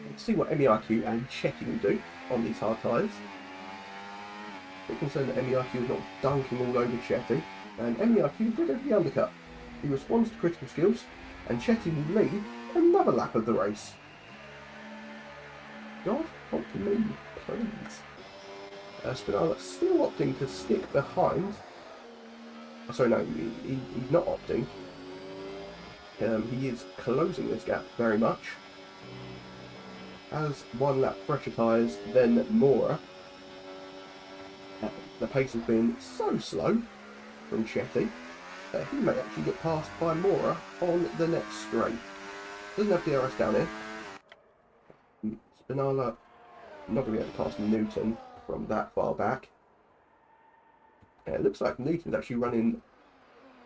Let's see what MEIQ and Chetty will do on these hard tyres. A bit concerned that MEIQ is not dunking all over Chetty, and MEIQ did over the undercut. He responds to critical skills, and Chetty will lead another lap of the race. God, help me, please. Spinala still opting to stick behind. Sorry, no, he's not opting. He is closing this gap very much. Has one lap fresher tyres, then Mora. The pace has been so slow from Chetty that he may actually get passed by Mora on the next straight. Doesn't have DRS down here. Spinala not going to be able to pass Newton from that far back. It looks like Newton's actually running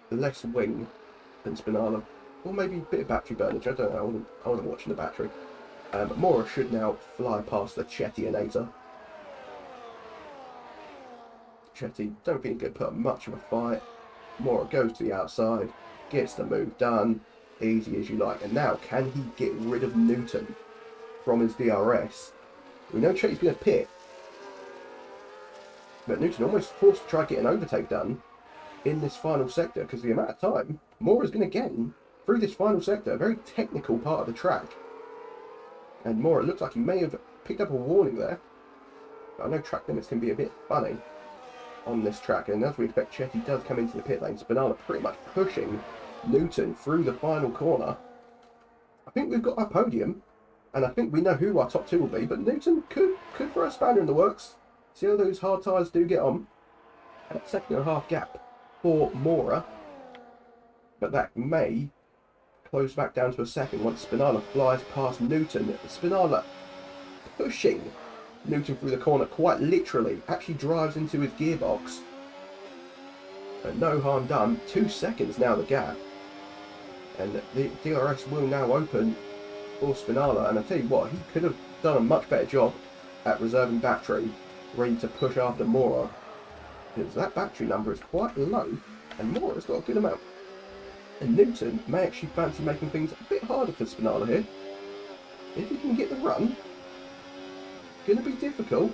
less wing than Spinala, or maybe a bit of battery burnage. I don't know. I wasn't watching the battery. But Mora should now fly past the Chetty-anator. Chetty don't think he can put up much of a fight. Mora goes to the outside, gets the move done, easy as you like. And now, can he get rid of Newton from his DRS? We know Chetty's going to pit, but Newton almost forced to try to get an overtake done in this final sector, because the amount of time Mora's going to gain through this final sector, a very technical part of the track. And Mora, it looks like he may have picked up a warning there. But I know track limits can be a bit funny on this track, and as we expect, Chetty does come into the pit lane. Spinala pretty much pushing Newton through the final corner. I think we've got our podium, and I think we know who our top two will be, but Newton could throw a spanner in the works. See how those hard tyres do get on. And a second and a half gap for Mora, but that may close back down to a second once Spinala flies past Newton. Spinala pushing Newton through the corner, quite literally, actually drives into his gearbox. But no harm done. 2 seconds now the gap, and the DRS will now open for Spinala. And I tell you what, he could have done a much better job at reserving battery, ready to push after Mora, because that battery number is quite low, and Mora's got a good amount. And Newton may actually fancy making things a bit harder for Spinala here. If he can get the run, going to be difficult.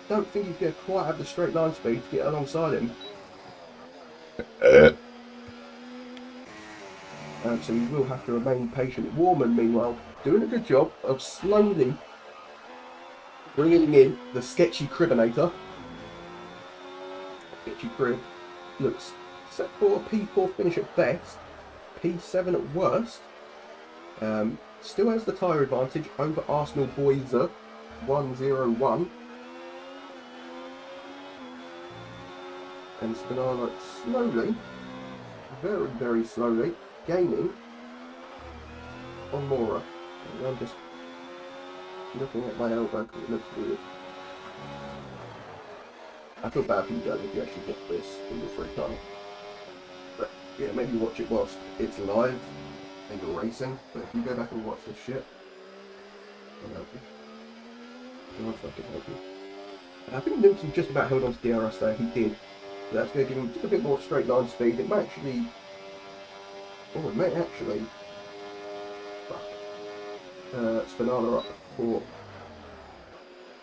Don't think he's going to quite have the straight line speed to get alongside him. so he will have to remain patient. Warman, meanwhile, doing a good job of slowly bringing in the sketchy Cribinator. Sketchy Crib looks set for a P4 finish at best, P7 at worst. Still has the tyre advantage over Arsenal Boyser, 101. And Spinala slowly, very, very slowly, gaining on Mora. And I'm just looking at my elbow because it looks weird. I feel bad for you guys if you actually watch this in your free time. But yeah, maybe watch it whilst it's live and you're racing. But if you go back and watch this shit, I'll help you. I'll fucking help you. And I think Newton just about held on to DRS there. He did. So that's going to give him just a bit more straight line speed. It might actually... Oh, it may actually... Fuck. Spinala up for...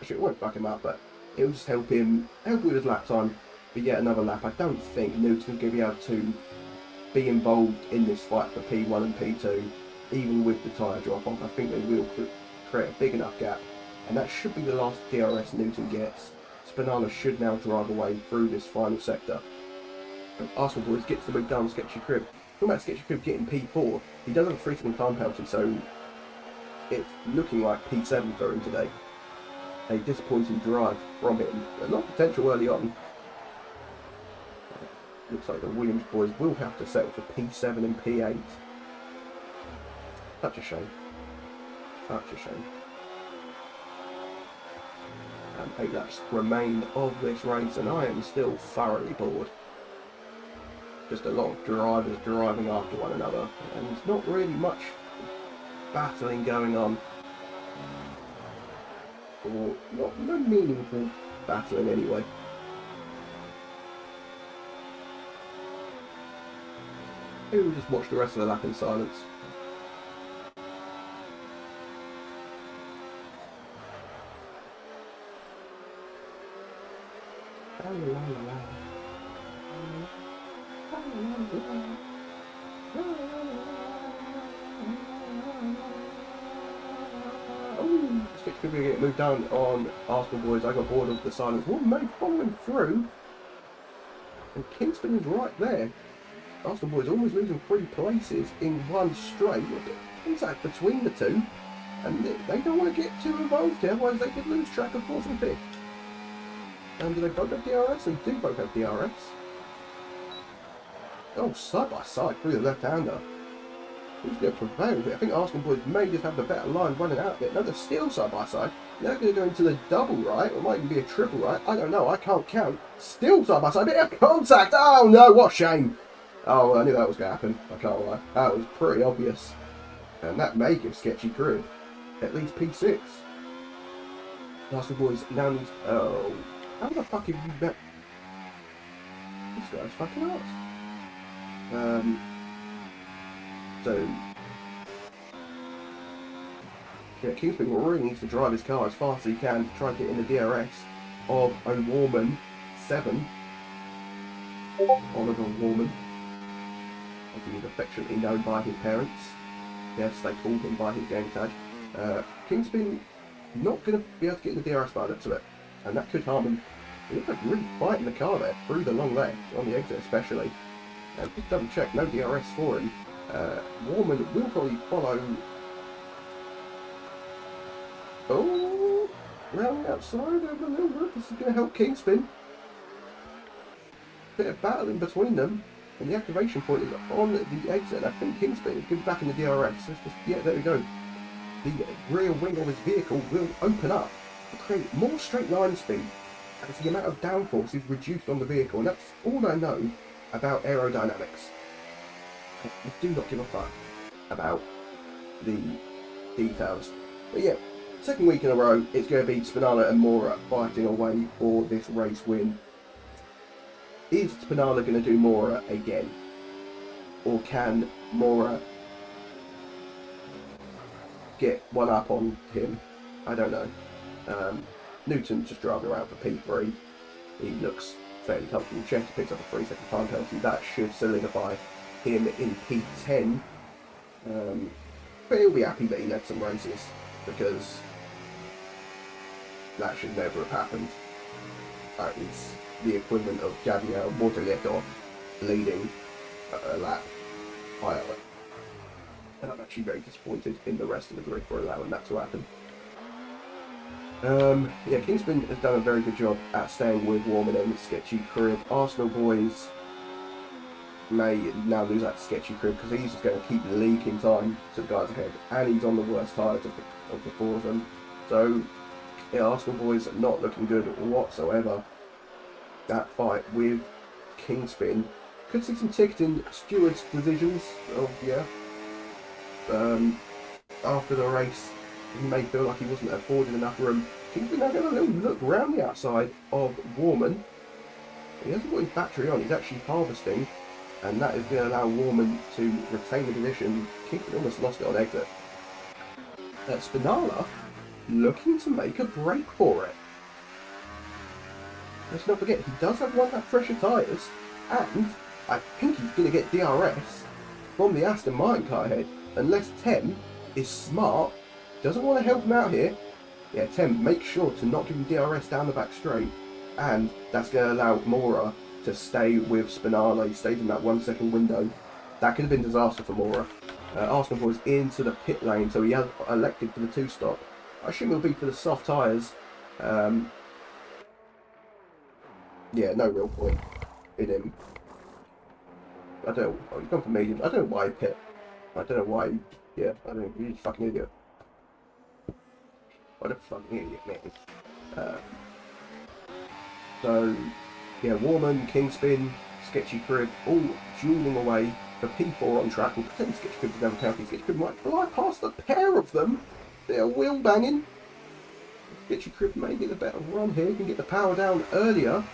Actually, it won't fuck him up, but it will just help him with his lap time for yet another lap. I don't think Newton's going to be able to be involved in this fight for P1 and P2, even with the tyre drop-off. I think they will create a big enough gap, and that should be the last DRS Newton gets. Spinala should now drive away through this final sector. And Arsenal Boys gets the move down Sketchy Crib. Talking about Sketchy Crib getting P4, he does have a 3-second time penalty, so it's looking like P7 for him today. A disappointing drive from him. A lot of potential early on. Looks like the Williams boys will have to settle for P7 and P8. Such a shame. Such a shame. And 8 laps remain of this race, and I am still thoroughly bored. Just a lot of drivers driving after one another, and there's not really much battling going on. Or no meaningful battling anyway. Maybe we'll just watch the rest of the lap in silence. Sketch could get moved down on Arsenal Boys. I got bored of the silence. One may follow him through, and Kingston is right there. Arsenal Boys always losing 3 places in one straight. Contact between the two, and they don't want to get too involved here, otherwise they could lose track of 4th and 5th. And do they both have DRS? They do both have DRS. Oh, side by side through the left-hander. Who's going to prevail here? I think Arsenal Boys may just have the better line running out there. No, they're still side by side. They're going to go into the double right, or it might even be a triple right. I don't know, I can't count. Still side by side, bit of contact. Oh no, what a shame. Oh, I knew that was going to happen. I can't lie. That was pretty obvious. And that may give Sketchy Crib at least P6. Arsenal Boys now needs... Oh, how the fuck have you met? This guy's fucking ass. So, yeah, Kingston really needs to drive his car as fast as he can to try and get in the DRS of O'Warman 7. Oliver Warman, as he is affectionately known by his parents. Yes, they called him by his game tag. Kingston not going to be able to get in the DRS by the looks of it, and that could harm him. He looks like really fighting the car there, through the long left, on the exit especially. Just double check, no DRS for him. Warman will probably follow. Oh, round the outside over a little bit. This is going to help Kingspin. Bit of battling between them, and the activation point is on the exit. I think Kingspin is going to be back in the DRS. Yeah, there we go. The rear wing of his vehicle will open up to create more straight line speed as the amount of downforce is reduced on the vehicle, and that's all I know about aerodynamics. I do not give a fuck about the details. But yeah, second week in a row, it's going to be Spinala and Mora fighting away for this race win. Is Spinala going to do Mora again? Or can Mora get one up on him? I don't know. Newton's just driving around for P3. He looks fairly comfortable. Chester picks up a 3-second time penalty. That should solidify him in P10. But he'll be happy that he led some races, because that should never have happened. That is the equivalent of Gabriel Bortoleto leading a lap higher. And I'm actually very disappointed in the rest of the grid for allowing that to happen. Yeah, Kingspin has done a very good job at staying with Warman and Sketchy Crib. Arsenal boys may now lose that Sketchy Crib because he's just going to keep leaking time to the guys ahead, and he's on the worst tyres of the four of them. So, yeah, Arsenal boys are not looking good whatsoever. That fight with Kingspin could see some ticketing stewards' decisions. Oh, yeah. After the race, he may feel like he wasn't afforded enough room. Kingspin now going a little look round the outside of Warman. He hasn't got his battery on, he's actually harvesting, and that is going to allow Warman to retain the position. Kingspin almost lost it on exit. Spinala looking to make a break for it. Let's not forget, he does have one that pressure tyres, and I think he's going to get DRS from the Aston Martin car ahead, unless Tem is smart, doesn't want to help him out here. Yeah, Tem, make sure to not give him DRS down the back straight, and that's going to allow Mora to stay with Spinale. He stayed in that 1 second window. That could have been disaster for Mora. Arsenal was into the pit lane, so he has elected for the 2-stop. I assume it'll be for the soft tyres. Yeah, no real point in him. I don't know. Oh, he's gone for medium. I don't know why he pit. I don't know why. Yeah, I don't know. He's a fucking idiot. What a fucking idiot, man. So, yeah, Warman, Kingspin, Sketchy Crib, all dueling away for P4 on track. We'll pretend Sketchy Crib doesn't have a penalty. Sketchy Crib might fly past the pair of them. They're wheel banging. Sketchy Crib may get a better run here. He can get the power down earlier.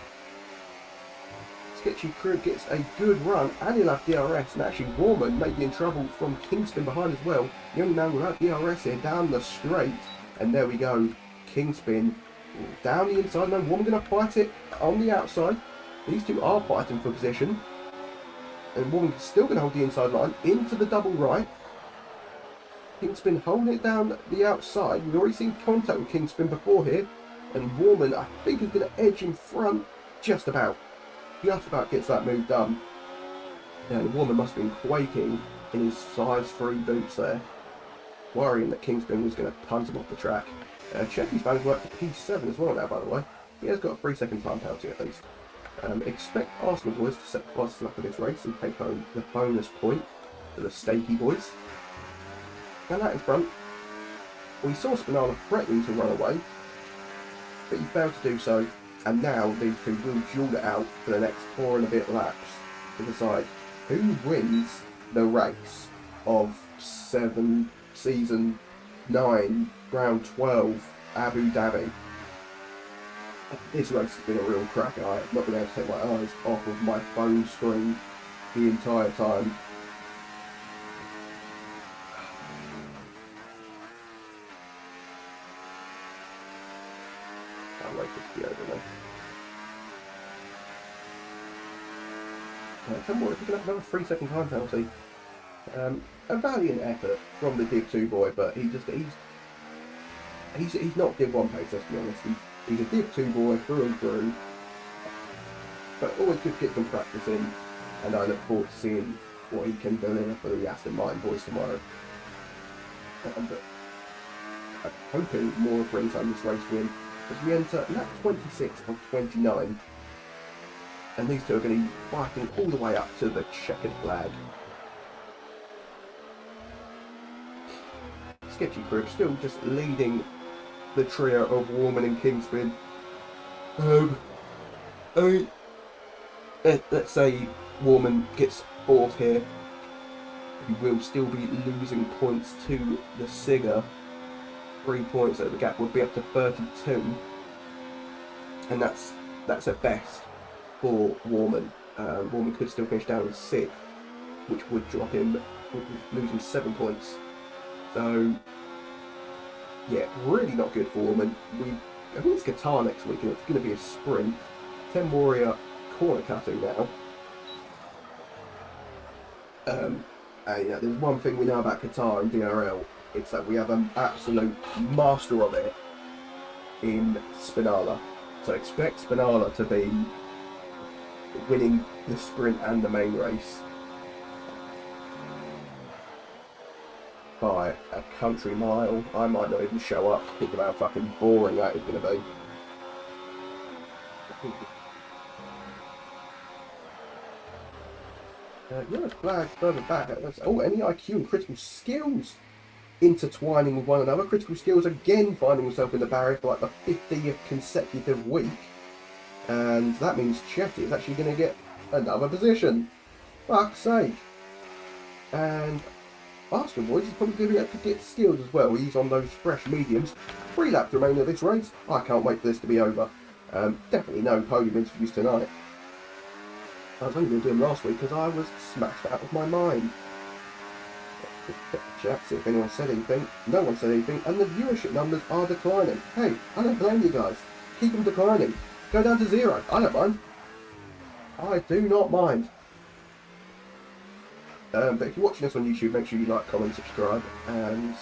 Sketchy Crib gets a good run, and he'll have DRS, and actually Warman may be in trouble from Kingspin behind as well. The only man without DRS here down the straight, and there we go. Kingspin down the inside. No, Warman going to fight it on the outside. These two are fighting for position, and Warman's still going to hold the inside line into the double right. Kingspin holding it down the outside. We've already seen contact with Kingspin before here, and Warman I think is going to edge in front just about. Just about gets that move done. Yeah, the Warman must have been quaking in his size 3 boots there, worrying that Kingspin was going to punt him off the track. Chetty's found his work to P7 as well now, by the way. He has got a 3-second time penalty at least. Expect Arsenal boys to set the fastest lap of this race and take home the bonus point for the Stakey boys. Now that in front, we saw Spinala threatening to run away, but he failed to do so. And now these two will duel it out for the next 4 and a bit laps to decide who wins the race of season 9, round 12, Abu Dhabi. This race has been a real cracker. I have not been able to take my eyes off of my phone screen the entire time. Can't wait for it to be over now. Some more, if we can have another 3-second time penalty. A valiant effort from the Div 2 boy, but he's not Div 1 pace, let's be honest. He's a Div 2 boy through and through. But always good to get some practice in, and I look forward to seeing what he can deliver for the Aston Martin boys tomorrow. But I'm hoping more brings home this race win as we enter lap 26 of 29. And these two are going to be fighting all the way up to the checkered flag. Sketchy Crib still just leading the trio of Warman and Kingspin. I mean, let's say Warman gets 4th here. He will still be losing points to the Sigger. 3 points, so the gap would be up to 32. And that's at best for Warman. Warman could still finish down in 6th, which would drop him, would lose him 7 points. So, yeah, really not good for Warman. I think it's Qatar next week, and it's going to be a sprint. 10 Warrior corner cutting now. There's one thing we know about Qatar and DRL. It's that we have an absolute master of it in Spinala. So expect Spinala to be winning the sprint and the main race by a country mile. I might not even show up. Think about how fucking boring that is going to be. Flag further back. Any IQ and critical skills intertwining with one another. Critical skills again finding himself in the barrier for like the 50th consecutive week. And that means Chetty is actually going to get another position. Fuck's sake. And Arsenal Boys is probably going to have to get skills as well. He's on those fresh mediums. 3 laps remain of this race. I can't wait for this to be over. Definitely no podium interviews tonight. I was only going to do them last week because I was smashed out of my mind. Chat, see if anyone said anything. No one said anything, and the viewership numbers are declining. Hey, I don't blame you guys. Keep them declining. Go down to 0. I don't mind. I do not mind. But if you're watching this on YouTube, make sure you like, comment, subscribe, and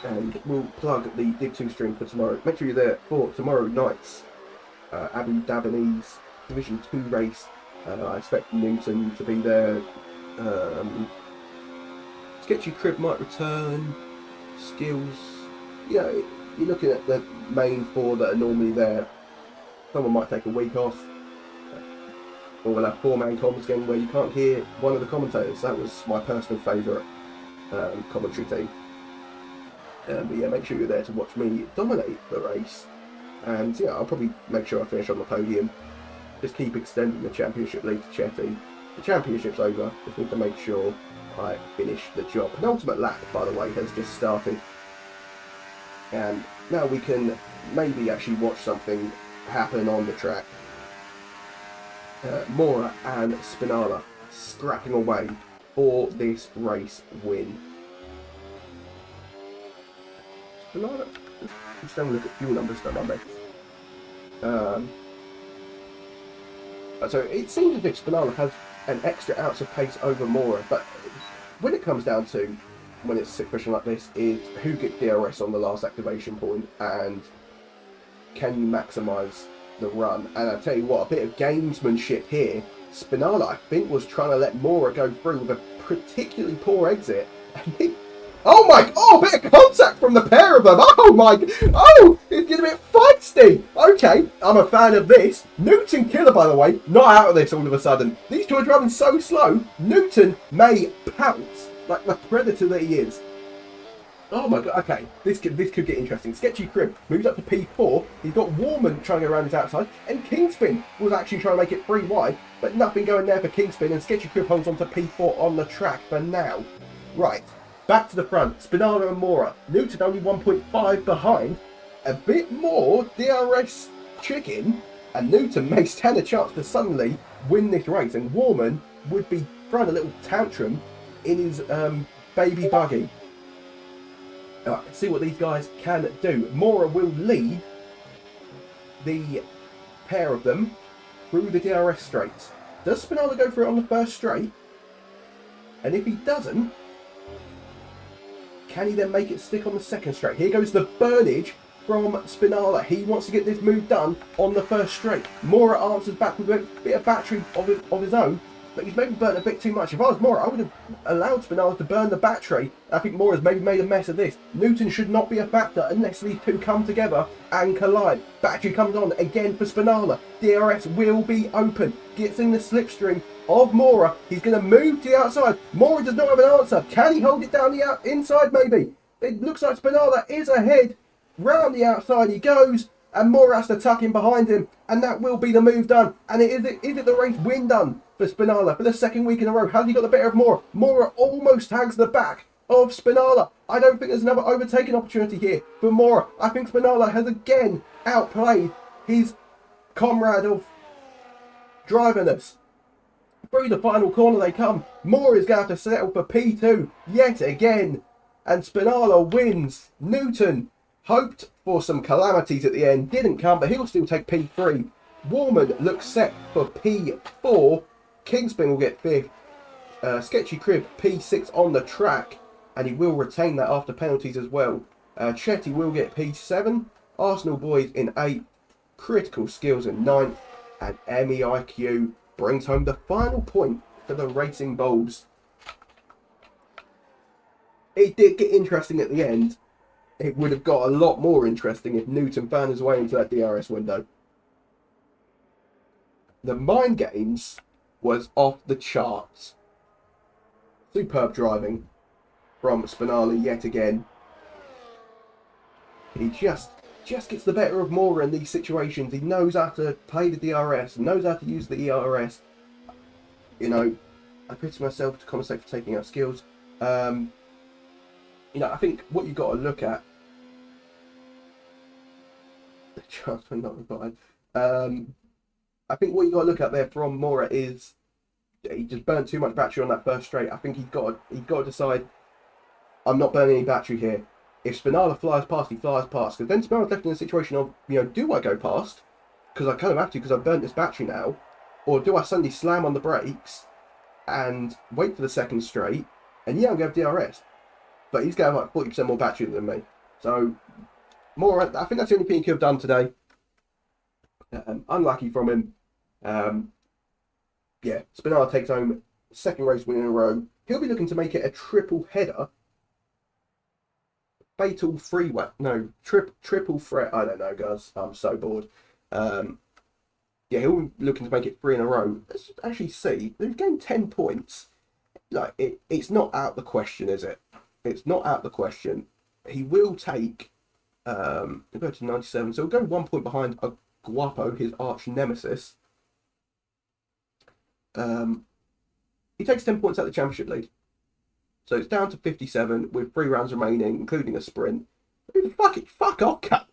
and we'll plug the Dig 2 stream for tomorrow. Make sure you're there for tomorrow night's Abu Dhabi's Division 2 race. I expect Newton to be there. Sketchy Crib might return. Skills. You're looking at the main 4 that are normally there. Someone might take a week off. Or we'll have 4-man comms again where you can't hear one of the commentators. That was my personal favourite commentary team. But make sure you're there to watch me dominate the race. And I'll probably make sure I finish on the podium. Just keep extending the championship lead to Chetty. The championship's over. Just need to make sure I finish the job. Penultimate lap, by the way, has just started. And now we can maybe actually watch something happen on the track. Mora and Spinala scrapping away for this race win. Spinala, just have a look at fuel numbers done on there. So it seems as if Spinala has an extra ounce of pace over Mora, but when it comes down to when it's a situation like this, is who gets DRS on the last activation point and can you maximise the run? And I tell you what, a bit of gamesmanship here. Spinala, I think, was trying to let Mora go through with a particularly poor exit. Oh my! Oh, a bit of contact from the pair of them. Oh my! Oh, it's getting a bit feisty. Okay, I'm a fan of this. Newton Killer, by the way, not out of this all of a sudden. These two are driving so slow. Newton may pounce like the predator that he is. Oh my god, okay, this could get interesting. Sketchy Crib moves up to P4. He's got Warman trying to go around his outside, and Kingspin was actually trying to make it 3 wide, but nothing going there for Kingspin, and Sketchy Crib holds on to P4 on the track for now. Right, back to the front. Spinala and Mora. Newton only 1.5 behind. A bit more DRS chicken, and Newton may stand a chance to suddenly win this race, and Warman would be throwing a little tantrum in his baby buggy. Alright, let's see what these guys can do. Mora will lead the pair of them through the DRS straights. Does Spinala go for it on the first straight? And if he doesn't, can he then make it stick on the second straight? Here goes the burnage from Spinala. He wants to get this move done on the first straight. Mora answers back with a bit of battery of his own, but he's maybe burnt a bit too much. If I was Mora, I would have allowed Spinala to burn the battery. I think Mora's maybe made a mess of this. Newton should not be a factor unless these two come together and collide. Battery comes on again for Spinala. DRS will be open. Gets in the slipstream of Mora. He's going to move to the outside. Mora does not have an answer. Can he hold it down the inside maybe? It looks like Spinala is ahead. Round the outside he goes. And Mora has to tuck in behind him. And that will be the move done. And is it the race win done for Spinala for the second week in a row? Has he got the better of Mora? Mora almost tags the back of Spinala. I don't think there's another overtaking opportunity here for Mora. I think Spinala has again outplayed his comrade of driverness. Through the final corner they come. Mora is going to have to settle for P2 yet again. And Spinala wins. Newton hoped for some calamities at the end, didn't come, but he'll still take P3. Warman looks set for P4. Kingspin will get 5th. Sketchy Crib P6 on the track, and he will retain that after penalties as well. Chetty will get P7. Arsenal Boys in 8th. Critical Skills in 9th. And MEIQ brings home the final point for the Racing Bulls. It did get interesting at the end. It would have got a lot more interesting if Newton found his way into that DRS window. The Mind Games was off the charts. Superb driving from Spinali yet again. He just gets the better of Mora in these situations. He knows how to play the DRS, knows how to use the ERS. You know, I pity myself to compensate for taking out skills. You know, I think what you've got to look at. The transfer not required. I think what you got to look at there from Mora is he just burnt too much battery on that first straight. I think he's got to decide, I'm not burning any battery here. If Spinala flies past, he flies past. Because then Spinala's left in a situation of, you know, do I go past? Because I kind of have to because I've burnt this battery now. Or do I suddenly slam on the brakes and wait for the second straight? And yeah, I'm going to have DRS. But he's got like 40% more battery than me. So, Mora, I think that's the only thing he could have done today. Unlucky from him. Yeah, Spinala takes home second race win in a row. He'll be looking to make it a triple header. Fatal freeway. No, triple threat. I don't know, guys. I'm so bored. Yeah, he'll be looking to make it 3 in a row. Let's actually see. They've gained 10 points. Like, it's not out the question, is it? It's not out the question. He will take... he'll go to 97. So he'll go 1 point behind Guapo, his arch nemesis. He takes 10 points out of the championship lead. So it's down to 57 with 3 rounds remaining, including a sprint. Fuck off, cut.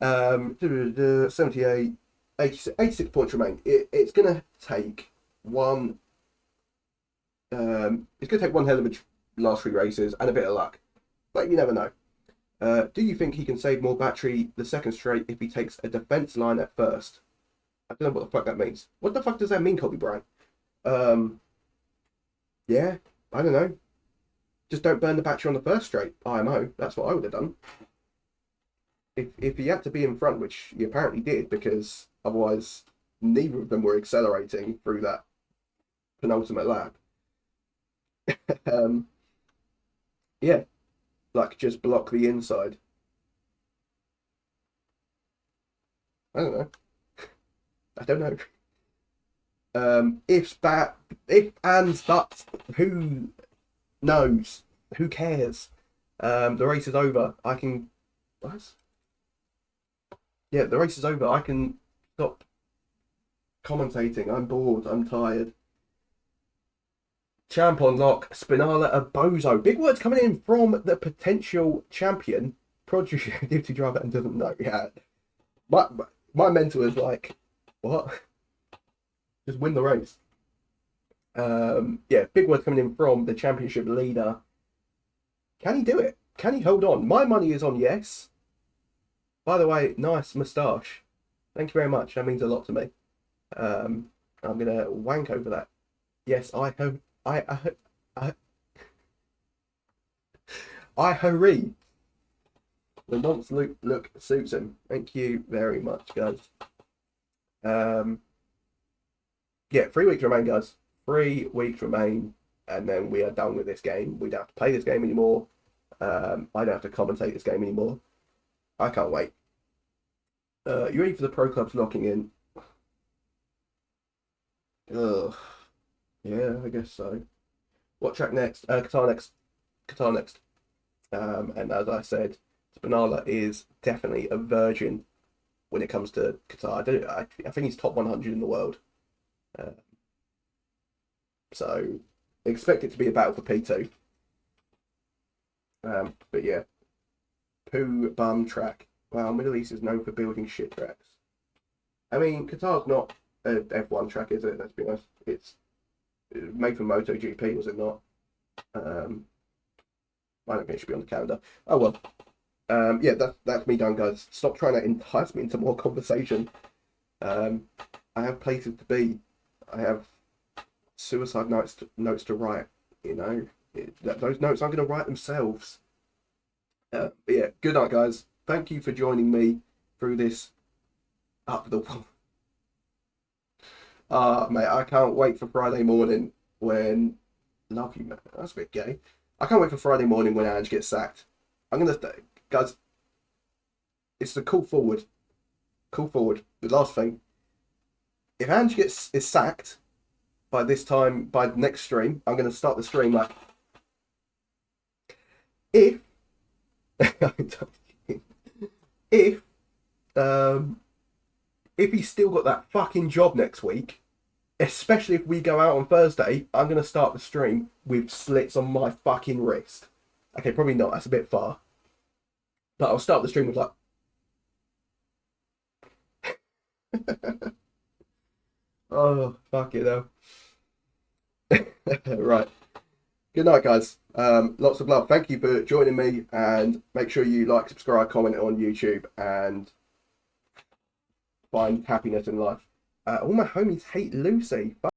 78, 86 points remain. It's going to take one... it's going to take one hell of a last 3 races and a bit of luck. But you never know. Do you think he can save more battery the second straight if he takes a defence line at first? I don't know what the fuck that means. What the fuck does that mean, Kobe Bryant? Yeah, I don't know. Just don't burn the battery on the first straight. IMO, that's what I would have done. If he had to be in front, which he apparently did, because otherwise neither of them were accelerating through that penultimate lap. Yeah, like just block the inside. I don't know. I don't know. If and but, who knows? Who cares? The race is over. I can... What? Yeah, the race is over. I can stop commentating. I'm bored. I'm tired. Champ on lock. Spinala a bozo. Big words coming in from the potential champion. Produce activity driver and doesn't know. Yeah. My mentor is like, what? Just win the race. Yeah, big words coming in from the championship leader. Can he do it? Can he hold on? My money is on yes. By the way, nice moustache. Thank you very much. That means a lot to me. I'm gonna wank over that. Yes, I hurry. The nonce look suits him. Thank you very much, guys. Yeah, 3 weeks remain, guys. 3 weeks remain, and then we are done with this game. We don't have to play this game anymore. I don't have to commentate this game anymore. I can't wait. You ready for the pro clubs locking in? Ugh. Yeah, I guess so. What track next? Qatar next. Qatar next. And as I said, Spinala is definitely a virgin when it comes to Qatar. I think he's top 100 in the world. So expect it to be a battle for P2. But yeah, poo bum track. Wow, Middle East is known for building shit tracks. I mean, Qatar's not a F1 track, is it? Let's be honest. It's made for MotoGP, was it not? I don't think it should be on the calendar. Oh well. Yeah, that's me done, guys. Stop trying to entice me into more conversation. I have places to be. I have suicide notes to write. You know, those notes aren't going to write themselves. But yeah, good night, guys. Thank you for joining me through this up the wall. Mate, I can't wait for Friday morning when. Love you, man. That's a bit gay. I can't wait for Friday morning when Ange gets sacked. Guys, it's the call forward. Call forward. The last thing. If Ange is sacked by this time, by the next stream, I'm going to start the stream like. If if he's still got that fucking job next week, especially if we go out on Thursday, I'm going to start the stream with slits on my fucking wrist. Okay, probably not. That's a bit far. But I'll start the stream with like... oh, fuck it though. Right. Good night, guys. Lots of love. Thank you for joining me, and make sure you like, subscribe, comment on YouTube, and find happiness in life. All my homies hate Lucy.